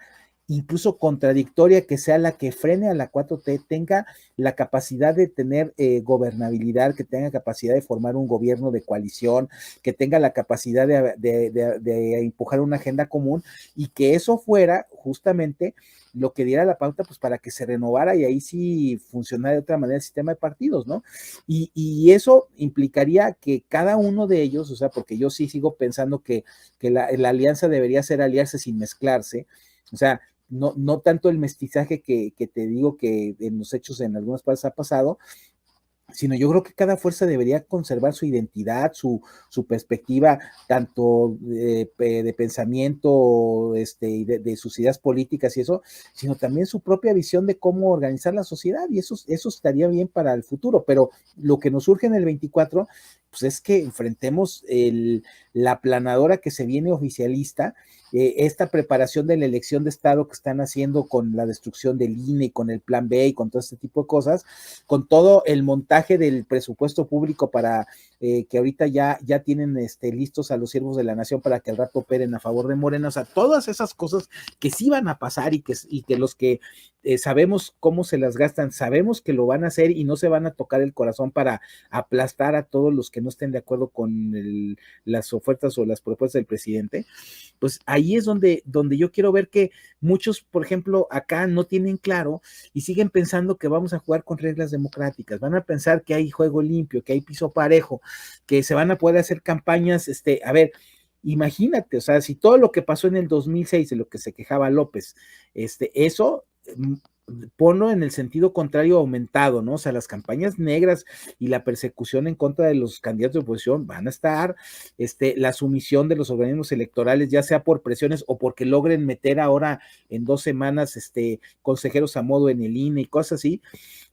incluso contradictoria, que sea la que frene a la 4T, tenga la capacidad de tener gobernabilidad, que tenga capacidad de formar un gobierno de coalición, que tenga la capacidad de empujar una agenda común, y que eso fuera justamente lo que diera la pauta, pues para que se renovara y ahí sí funcionara de otra manera el sistema de partidos, ¿no? Y eso implicaría que cada uno de ellos, o sea, porque yo sí sigo pensando que la alianza debería ser aliarse sin mezclarse, o sea, no tanto el mestizaje que te digo que en los hechos en algunas partes ha pasado, sino yo creo que cada fuerza debería conservar su identidad, su perspectiva, tanto de pensamiento, y de sus ideas políticas y eso, sino también su propia visión de cómo organizar la sociedad, y eso estaría bien para el futuro, pero lo que nos surge en el 24, pues es que enfrentemos la planadora que se viene oficialista, esta preparación de la elección de Estado que están haciendo con la destrucción del INE y con el Plan B y con todo este tipo de cosas, con todo el montaje del presupuesto público para que ahorita ya tienen listos a los siervos de la nación para que al rato operen a favor de Morena, o sea, todas esas cosas que sí van a pasar y que los que sabemos cómo se las gastan, sabemos que lo van a hacer y no se van a tocar el corazón para aplastar a todos los que no estén de acuerdo con las ofertas o las propuestas del presidente, pues ahí es donde yo quiero ver que muchos, por ejemplo, acá no tienen claro y siguen pensando que vamos a jugar con reglas democráticas, van a pensar que hay juego limpio, que hay piso parejo, que se van a poder hacer campañas, a ver, imagínate, o sea, si todo lo que pasó en el 2006, de lo que se quejaba López, eso ponlo en el sentido contrario aumentado, ¿no? O sea, las campañas negras y la persecución en contra de los candidatos de oposición van a estar, la sumisión de los organismos electorales, ya sea por presiones o porque logren meter ahora en 2 semanas, consejeros a modo en el INE y cosas así,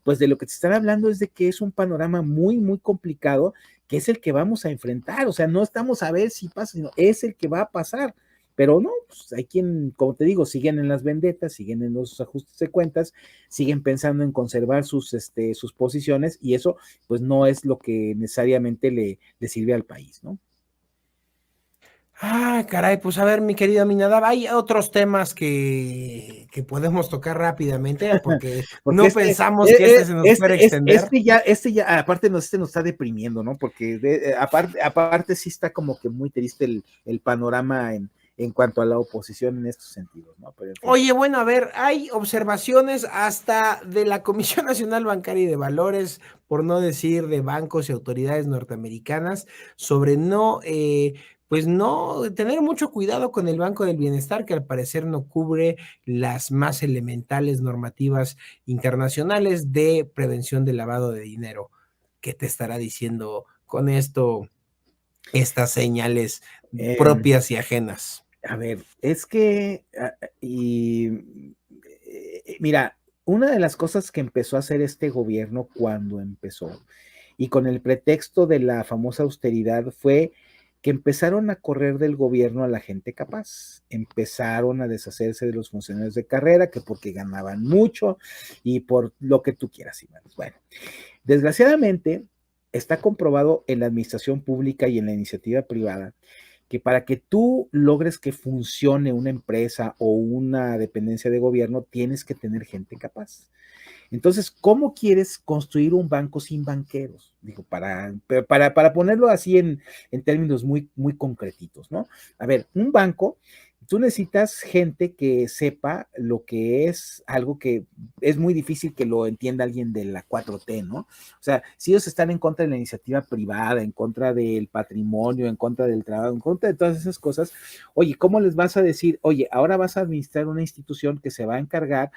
pues de lo que te están hablando es de que es un panorama muy, muy complicado, que es el que vamos a enfrentar, o sea, no estamos a ver si pasa, sino es el que va a pasar. Pero no, pues hay quien, como te digo, siguen en las vendetas, siguen en los ajustes de cuentas, siguen pensando en conservar sus posiciones, y eso pues no es lo que necesariamente le sirve al país, ¿no? Ah, caray, pues a ver, mi querido Aminadab, hay otros temas que podemos tocar rápidamente porque Porque no pensamos que este se nos fuera a extender. aparte nos está deprimiendo, ¿no? Porque aparte sí está como que muy triste el panorama en cuanto a la oposición en estos sentidos, ¿no? Pero en fin. Oye, bueno, a ver, hay observaciones hasta de la Comisión Nacional Bancaria y de Valores, por no decir de bancos y autoridades norteamericanas, sobre no, pues no tener mucho cuidado con el Banco del Bienestar, que al parecer no cubre las más elementales normativas internacionales de prevención del lavado de dinero. ¿Qué te estará diciendo con esto estas señales Eh, propias y ajenas? a ver, es que, mira, una de las cosas que empezó a hacer este gobierno cuando empezó, y con el pretexto de la famosa austeridad, fue que empezaron a correr del gobierno a la gente capaz, empezaron a deshacerse de los funcionarios de carrera, que porque ganaban mucho y por lo que tú quieras, Iván. Bueno, desgraciadamente está comprobado en la administración pública y en la iniciativa privada que para que tú logres que funcione una empresa o una dependencia de gobierno, tienes que tener gente capaz. Entonces, ¿cómo quieres construir un banco sin banqueros? Digo, para ponerlo así en términos muy, muy concretitos, ¿no? A ver, un banco, tú necesitas gente que sepa lo que es algo que es muy difícil que lo entienda alguien de la 4T, ¿no? O sea, si ellos están en contra de la iniciativa privada, en contra del patrimonio, en contra del trabajo, en contra de todas esas cosas, oye, ¿cómo les vas a decir, oye, ahora vas a administrar una institución que se va a encargar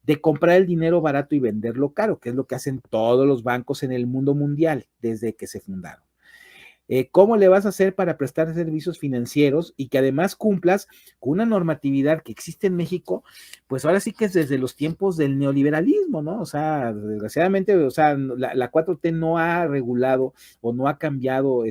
de comprar el dinero barato y venderlo caro, que es lo que hacen todos los bancos en el mundo mundial desde que se fundaron? ¿Cómo le vas a hacer para prestar servicios financieros y que además cumplas con una normatividad que existe en México? Pues ahora sí que es desde los tiempos del neoliberalismo, ¿no? O sea, desgraciadamente, o sea, la 4T no ha regulado o no ha cambiado,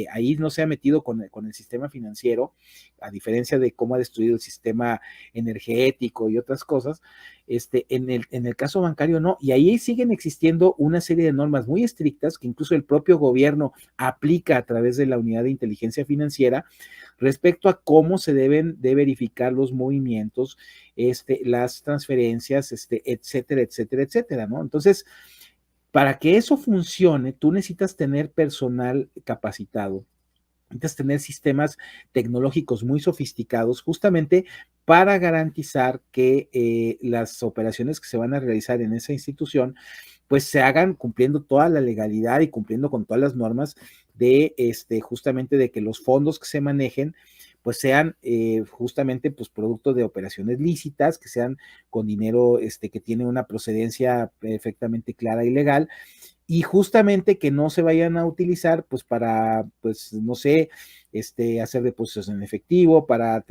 ahí no se ha metido con el sistema financiero, a diferencia de cómo ha destruido el sistema energético y otras cosas. En el caso bancario no, y ahí siguen existiendo una serie de normas muy estrictas que incluso el propio gobierno aplica a través de la unidad de inteligencia financiera respecto a cómo se deben de verificar los movimientos, las transferencias, etcétera, etcétera, etcétera, ¿no? Entonces, para que eso funcione, tú necesitas tener personal capacitado, necesitas tener sistemas tecnológicos muy sofisticados justamente para garantizar que las operaciones que se van a realizar en esa institución pues se hagan cumpliendo toda la legalidad y cumpliendo con todas las normas de justamente de que los fondos que se manejen pues sean justamente pues producto de operaciones lícitas, que sean con dinero que tiene una procedencia perfectamente clara y legal, y justamente que no se vayan a utilizar pues para, pues no sé, hacer depósitos en efectivo, para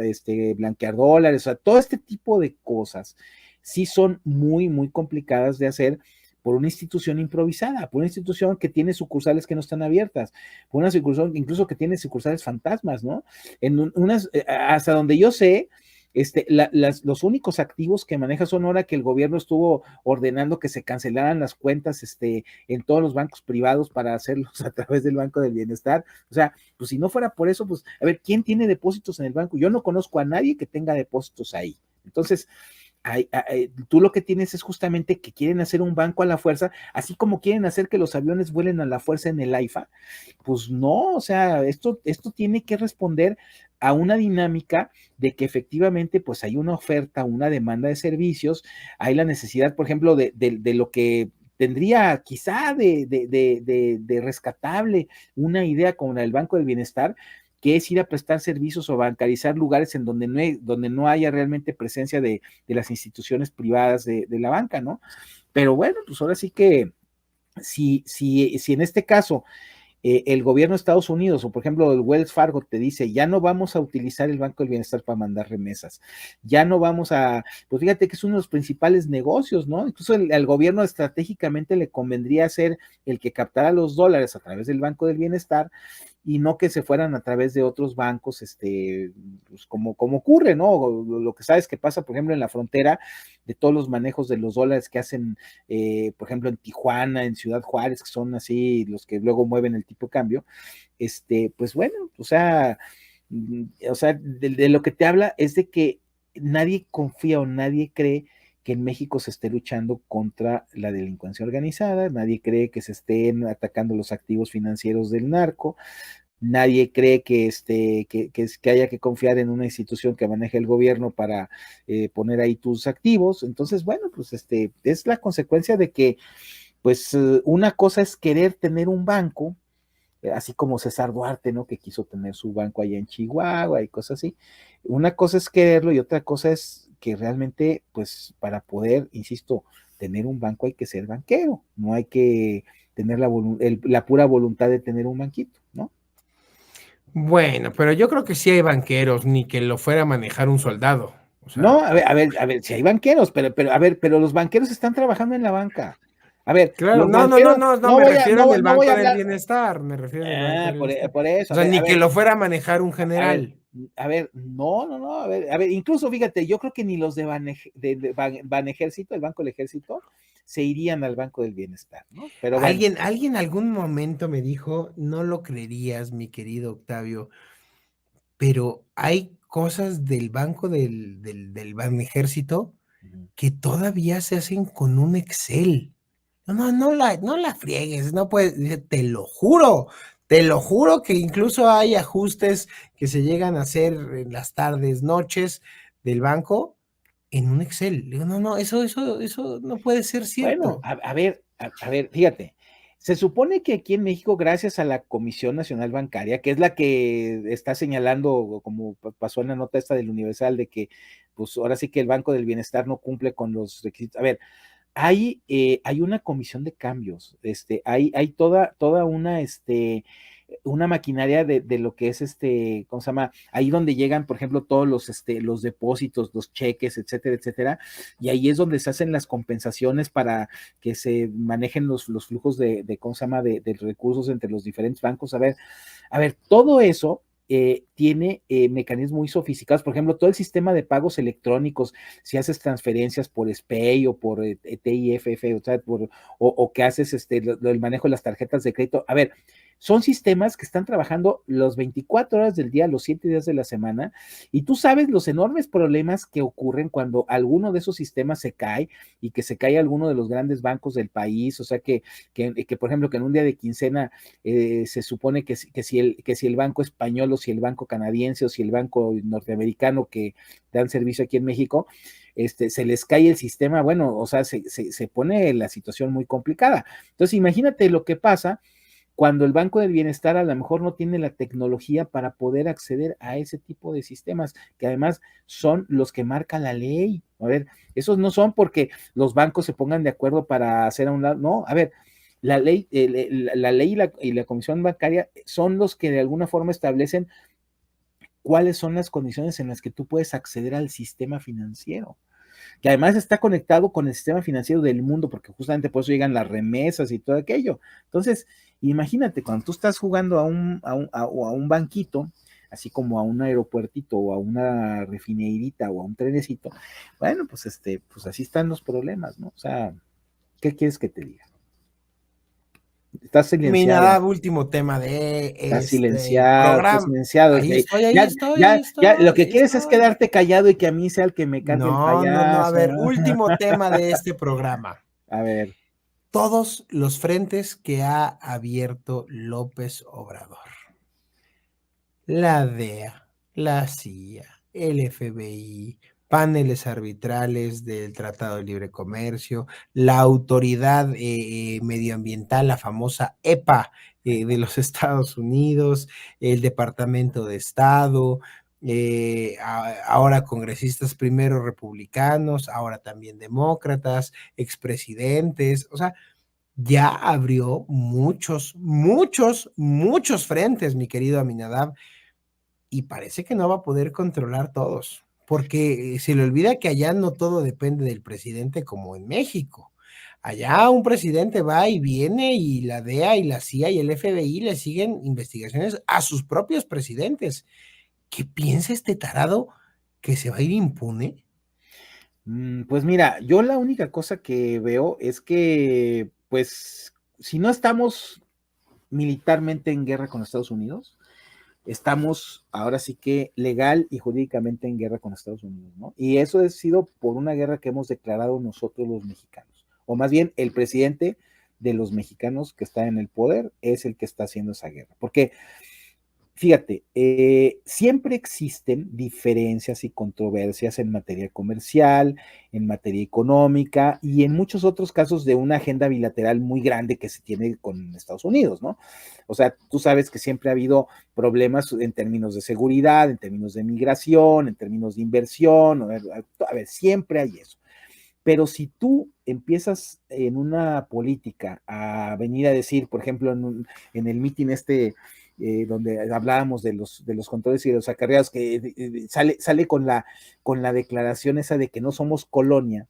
blanquear dólares, o sea, todo este tipo de cosas sí son muy, muy complicadas de hacer por una institución improvisada, por una institución que tiene sucursales que no están abiertas, por una sucursal incluso que tiene sucursales fantasmas, ¿no? Hasta donde yo sé, los únicos activos que maneja son ahora que el gobierno estuvo ordenando que se cancelaran las cuentas en todos los bancos privados para hacerlos a través del Banco del Bienestar. O sea, pues si no fuera por eso, pues a ver, ¿quién tiene depósitos en el banco? Yo no conozco a nadie que tenga depósitos ahí. Entonces, tú lo que tienes es justamente que quieren hacer un banco a la fuerza, así como quieren hacer que los aviones vuelen a la fuerza en el AIFA. Pues no, o sea, esto tiene que responder a una dinámica de que efectivamente pues hay una oferta, una demanda de servicios, hay la necesidad, por ejemplo, de lo que tendría quizá de rescatable una idea como la del Banco del Bienestar, que es ir a prestar servicios o bancarizar lugares en donde no haya realmente presencia de las instituciones privadas de la banca, ¿no? Pero bueno, pues ahora sí que si en este caso el gobierno de Estados Unidos o por ejemplo el Wells Fargo te dice, ya no vamos a utilizar el Banco del Bienestar para mandar remesas, ya no vamos a, pues fíjate que es uno de los principales negocios, ¿no? Incluso al gobierno estratégicamente le convendría ser el que captara los dólares a través del Banco del Bienestar y no que se fueran a través de otros bancos, pues como ocurre, ¿no? Lo que sabes que pasa, por ejemplo, en la frontera, de todos los manejos de los dólares que hacen, por ejemplo, en Tijuana, en Ciudad Juárez, que son así los que luego mueven el tipo de cambio, pues bueno, o sea, O sea, de lo que te habla es de que nadie confía o nadie cree que en México se esté luchando contra la delincuencia organizada, nadie cree que se estén atacando los activos financieros del narco, nadie cree que, que haya que confiar en una institución que maneje el gobierno para poner ahí tus activos. Entonces, bueno, pues es la consecuencia de que, pues, una cosa es querer tener un banco, así como César Duarte, ¿no? Que quiso tener su banco allá en Chihuahua y cosas así. Una cosa es quererlo y otra cosa es que realmente, pues, para poder, insisto, tener un banco hay que ser banquero, no hay que tener la pura voluntad de tener un banquito, ¿no? Bueno, pero yo creo que sí hay banqueros, ni que lo fuera a manejar un soldado. O No, sea, si hay banqueros, a ver, pero los banqueros están trabajando en la banca. A ver, claro, los no, no, no, banqueros, no, no, me refiero en el no voy a Banco del hablar, Bienestar, me refiero en el Banco del Bienestar. por eso, O sea, ni a que ver, lo fuera a manejar un a ver, general. no, a ver, incluso fíjate, yo creo que ni los de Banejército, el Banco del Ejército, se irían al Banco del Bienestar, ¿no? Pero bueno, Alguien algún momento me dijo, no lo creerías, mi querido Octavio, pero hay cosas del Banco del Banejército que todavía se hacen con un Excel. No, no, no la friegues, no puedes, dice, te lo juro que incluso hay ajustes que se llegan a hacer en las tardes, noches del banco en un Excel. Le digo, no, no, eso no puede ser bueno, cierto. a ver, fíjate, se supone que aquí en México, gracias a la Comisión Nacional Bancaria, que es la que está señalando, como pasó en la nota esta del Universal, de que, pues ahora sí que el Banco del Bienestar no cumple con los requisitos. A ver, hay una comisión de cambios, hay toda una maquinaria de lo que es ¿cómo se llama? Ahí donde llegan, por ejemplo, todos los depósitos, los cheques, etcétera, etcétera, y ahí es donde se hacen las compensaciones para que se manejen los flujos ¿cómo se llama? De recursos entre los diferentes bancos. A ver, todo eso tiene mecanismos muy sofisticados, por ejemplo, todo el sistema de pagos electrónicos, si haces transferencias por SPAY o por TIFF, o sea, o que haces el manejo de las tarjetas de crédito. A ver, son sistemas que están trabajando los 24 horas del día, los 7 días de la semana, y tú sabes los enormes problemas que ocurren cuando alguno de esos sistemas se cae y que se cae alguno de los grandes bancos del país, o sea, por ejemplo, que en un día de quincena se supone que si el banco español o si el banco canadiense o si el banco norteamericano que dan servicio aquí en México, se les cae el sistema, bueno, o sea, se pone la situación muy complicada. Entonces, imagínate lo que pasa cuando el Banco del Bienestar a lo mejor no tiene la tecnología para poder acceder a ese tipo de sistemas, que además son los que marca la ley. A ver, esos no son porque los bancos se pongan de acuerdo para hacer a un lado, no, a ver, la ley y la Comisión Bancaria son los que de alguna forma establecen cuáles son las condiciones en las que tú puedes acceder al sistema financiero, que además está conectado con el sistema financiero del mundo, porque justamente por eso llegan las remesas y todo aquello. Entonces, imagínate, cuando tú estás jugando a un banquito, así como a un aeropuertito o a una refinerita o a un trenecito, bueno, pues pues así están los problemas, ¿no? O sea, ¿qué quieres que te diga? Estás Mi silenciado. nada, último tema de Estás este silenciado, estás programa. silenciado. Ahí estoy, ahí Ya, estoy, ahí lo estoy, que ahí quieres es estoy. quedarte callado y que a mí sea el que me cargue el No, no, no, a payaso. ver, último tema de este programa. A ver, Todos los frentes que ha abierto López Obrador. La DEA, la CIA, el FBI, paneles arbitrales del Tratado de Libre Comercio, la autoridad medioambiental, la famosa EPA de los Estados Unidos, el Departamento de Estado, ahora congresistas primero republicanos, ahora también demócratas, expresidentes, o sea, ya abrió muchos frentes, mi querido Aminadab, y parece que no va a poder controlar todos, porque se le olvida que allá no todo depende del presidente como en México. Allá un presidente va y viene y la DEA y la CIA y el FBI le siguen investigaciones a sus propios presidentes. ¿Qué piensa este tarado que se va a ir impune? pues mira, yo la única cosa que veo es que, pues, si no estamos militarmente en guerra con Estados Unidos, estamos ahora sí que legal y jurídicamente en guerra con Estados Unidos, ¿no? Y eso ha sido por una guerra que hemos declarado nosotros los mexicanos, o más bien el presidente de los mexicanos que está en el poder es el que está haciendo esa guerra, porque fíjate, siempre existen diferencias y controversias en materia comercial, en materia económica y en muchos otros casos de una agenda bilateral muy grande que se tiene con Estados Unidos, ¿no? O sea, tú sabes que siempre ha habido problemas en términos de seguridad, en términos de migración, en términos de inversión, a ver, siempre hay eso. Pero si tú empiezas en una política a venir a decir, por ejemplo, en el mitin donde hablábamos de los controles y de los acarreados, que sale con la declaración esa de que no somos colonia,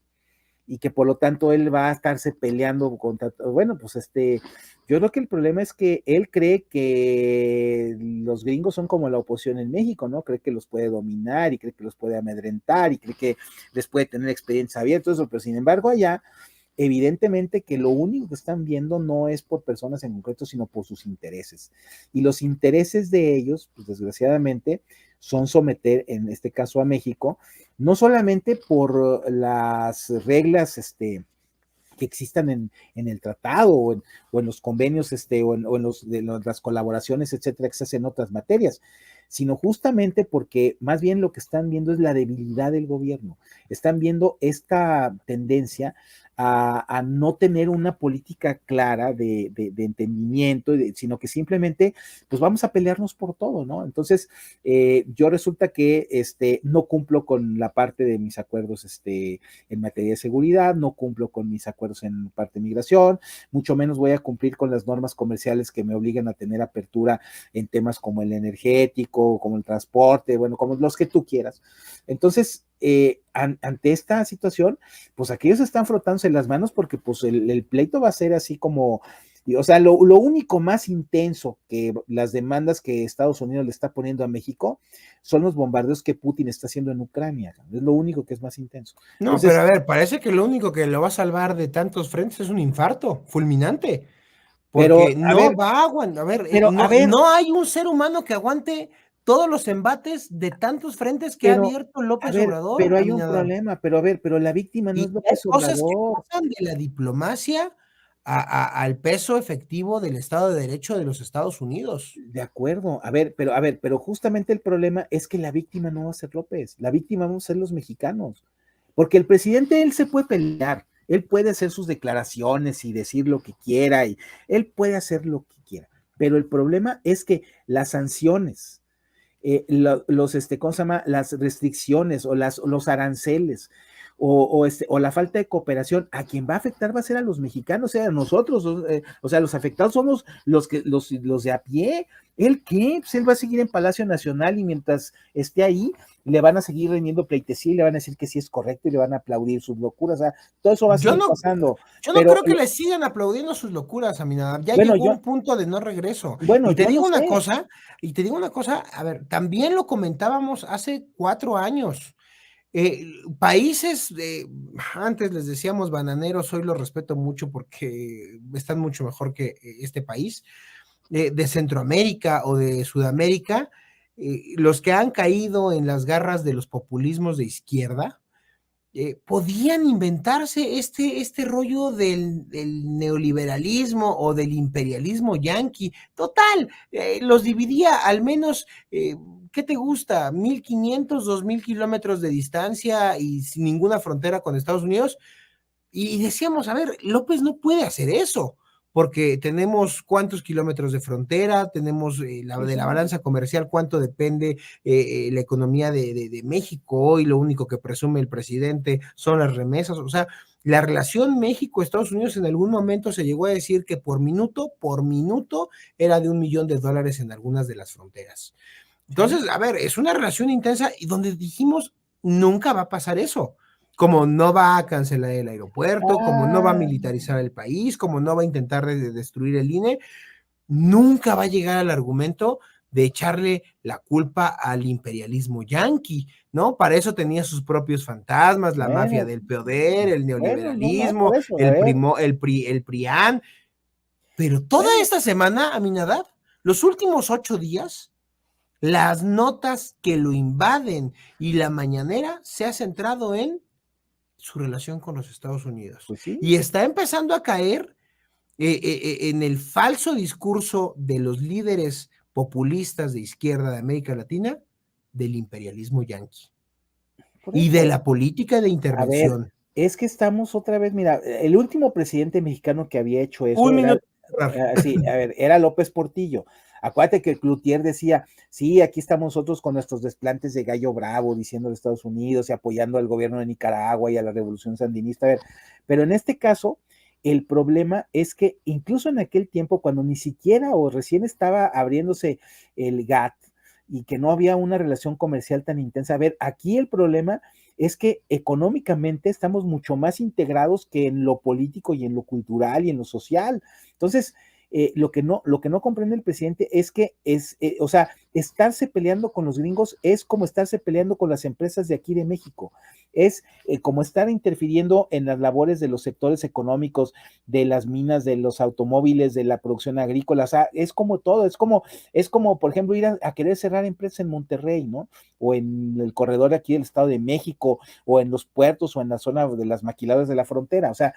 y que por lo tanto él va a estarse peleando contra, bueno, pues yo creo que el problema es que él cree que los gringos son como la oposición en México, ¿no? Cree que los puede dominar y cree que los puede amedrentar y cree que les puede tener experiencia abierta, eso, pero sin embargo allá evidentemente que lo único que están viendo no es por personas en concreto, sino por sus intereses. Y los intereses de ellos, pues desgraciadamente, son someter, en este caso a México, no solamente por las reglas que existan en el tratado o en los convenios las colaboraciones, etcétera, que se hacen en otras materias, sino justamente porque más bien lo que están viendo es la debilidad del gobierno. Están viendo esta tendencia a no tener una política clara de entendimiento, sino que simplemente, pues vamos a pelearnos por todo, ¿no? Entonces, yo resulta que no cumplo con la parte de mis acuerdos en materia de seguridad, no cumplo con mis acuerdos en parte de migración, mucho menos voy a cumplir con las normas comerciales que me obligan a tener apertura en temas como el energético, como el transporte, bueno, como los que tú quieras. Entonces, ante esta situación, pues aquellos están frotándose las manos porque pues el pleito va a ser así como, o sea, lo único más intenso que las demandas que Estados Unidos le está poniendo a México son los bombardeos que Putin está haciendo en Ucrania, es lo único que es más intenso. No, pero Entonces, a ver, parece que lo único que lo va a salvar de tantos frentes es un infarto fulminante, pero porque no va a aguantar, a ver, a no, ver, no hay un ser humano que aguante todos los embates de tantos frentes que ha abierto a López ver, Obrador, pero hay un Aminadab. problema, pero a ver, pero la víctima no Y es hay López cosas que Obrador. pasan de la diplomacia al peso efectivo del Estado de Derecho de los Estados Unidos. De acuerdo, a ver, pero justamente el problema es que la víctima no va a ser López, la víctima vamos a ser los mexicanos, porque el presidente él se puede pelear, él puede hacer sus declaraciones y decir lo que quiera, y él puede hacer lo que quiera, pero el problema es que las sanciones, ¿cómo se llama? Las restricciones o los aranceles o la falta de cooperación, a quien va a afectar va a ser a los mexicanos, o sea, a nosotros, o sea, los afectados somos los de a pie. ¿Él qué? Pues él va a seguir en Palacio Nacional y mientras esté ahí, le van a seguir rendiendo pleitesía y le van a decir que sí es correcto y le van a aplaudir sus locuras, o sea, todo eso va a Yo seguir no, pasando. yo no Pero, creo que le sigan aplaudiendo sus locuras, Aminadab. Ya bueno, llegó un punto de no regreso. bueno, Y te yo no digo una sé. cosa, a ver, también lo comentábamos hace 4 años. Países, antes les decíamos bananeros, hoy los respeto mucho porque están mucho mejor que este país, de Centroamérica o de Sudamérica, los que han caído en las garras de los populismos de izquierda, podían inventarse este rollo del neoliberalismo o del imperialismo yanqui. Total, los dividía al menos, ¿qué te gusta? 1,500, 2,000 kilómetros de distancia y sin ninguna frontera con Estados Unidos. Y decíamos, a ver, López no puede hacer eso, porque tenemos cuántos kilómetros de frontera, tenemos Sí, de sí, la balanza comercial, cuánto depende la economía de México hoy, lo único que presume el presidente son las remesas, o sea, la relación México-Estados Unidos en algún momento se llegó a decir que por minuto, era de $1,000,000 en algunas de las fronteras. sí. Entonces, a ver, es una relación intensa y donde dijimos, nunca va a pasar eso. Como no va a cancelar el aeropuerto, como no va a Ah, militarizar el país, como no va a intentar destruir el INE, nunca va a llegar al argumento de echarle la culpa al imperialismo yanqui, ¿no? Para eso tenía sus propios fantasmas, la mafia bueno, del poder, el no, por neoliberalismo, eso, a ver, el PRIAN, pero toda bueno, esta semana, Aminadab, los últimos 8 días, Las notas que lo invaden y la mañanera se ha centrado en su relación con los Estados Unidos. Pues sí. Y está empezando a caer en el falso discurso de los líderes populistas de izquierda de América Latina del imperialismo yanqui y de la política de intervención. A ver, es que estamos otra vez, mira, el último presidente mexicano que había hecho eso Un minuto. sí, a ver, era López Portillo. Acuérdate que Cloutier decía, sí, aquí estamos nosotros con nuestros desplantes de gallo bravo, diciendo a Estados Unidos y apoyando al gobierno de Nicaragua y a la revolución sandinista. A ver, pero en este caso, el problema es que incluso en aquel tiempo, cuando ni siquiera o recién estaba abriéndose el GATT y que no había una relación comercial tan intensa, a ver, aquí el problema es que económicamente estamos mucho más integrados que en lo político y en lo cultural y en lo social. Entonces, lo que no comprende el presidente es que o sea, estarse peleando con los gringos es como estarse peleando con las empresas de aquí de México, es como estar interfiriendo en las labores de los sectores económicos, de las minas, de los automóviles, de la producción agrícola, o sea, es como todo, es como por ejemplo, ir a querer cerrar empresas en Monterrey, ¿no? O en el corredor aquí del Estado de México, o en los puertos, o en la zona de las maquiladoras de la frontera, o sea,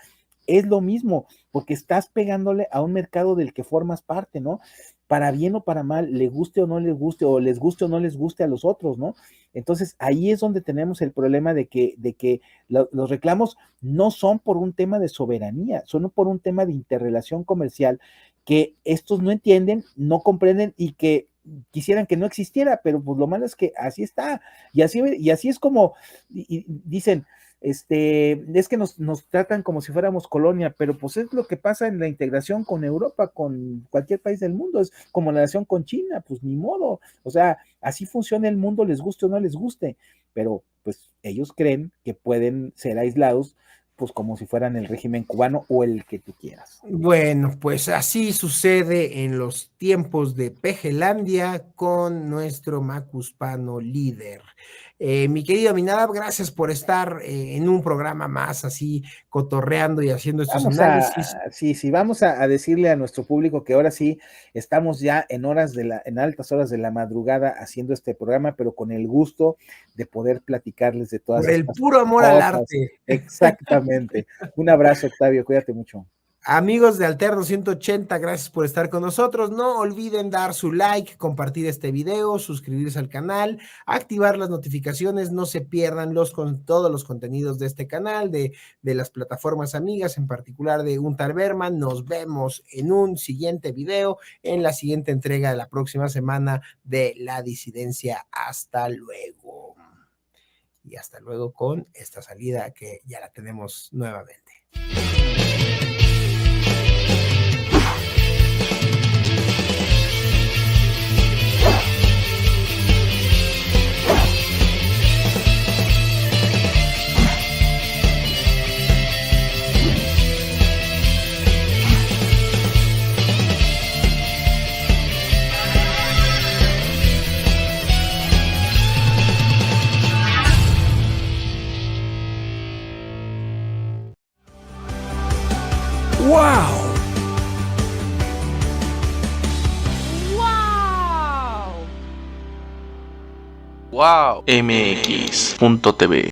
es lo mismo, porque estás pegándole a un mercado del que formas parte, ¿no? Para bien o para mal, le guste o no les guste, o les guste o no les guste a los otros, ¿no? Entonces, ahí es donde tenemos el problema de que los reclamos no son por un tema de soberanía, son por un tema de interrelación comercial que estos no entienden, no comprenden y que quisieran que no existiera, pero pues lo malo es que así está, y así es como y dicen, es que nos tratan como si fuéramos colonia, pero pues es lo que pasa en la integración con Europa, con cualquier país del mundo, es como la relación con China, pues ni modo, o sea, así funciona el mundo, les guste o no les guste, pero pues ellos creen que pueden ser aislados, pues como si fueran el régimen cubano o el que tú quieras. Bueno, pues así sucede en los tiempos de Pejelandia con nuestro macuspano líder. Mi querido Minadab, gracias por estar en un programa más así cotorreando y haciendo estos análisis. Vamos a decirle a nuestro público que ahora sí estamos ya en altas horas de la madrugada haciendo este programa, pero con el gusto de poder platicarles de todas Por el estas puro amor cosas. al arte. Exactamente. Un abrazo, Octavio, cuídate mucho. Amigos de Alterno 180, gracias por estar con nosotros. No olviden dar su like, compartir este video, suscribirse al canal, activar las notificaciones, no se pierdan todos los contenidos de este canal, de las plataformas amigas, en particular de Untar Berman. Nos vemos en un siguiente video, en la siguiente entrega de la próxima semana de La Disidencia. Hasta luego. Y hasta luego con esta salida que ya la tenemos nuevamente. ¡Wow! Wow. MX.tv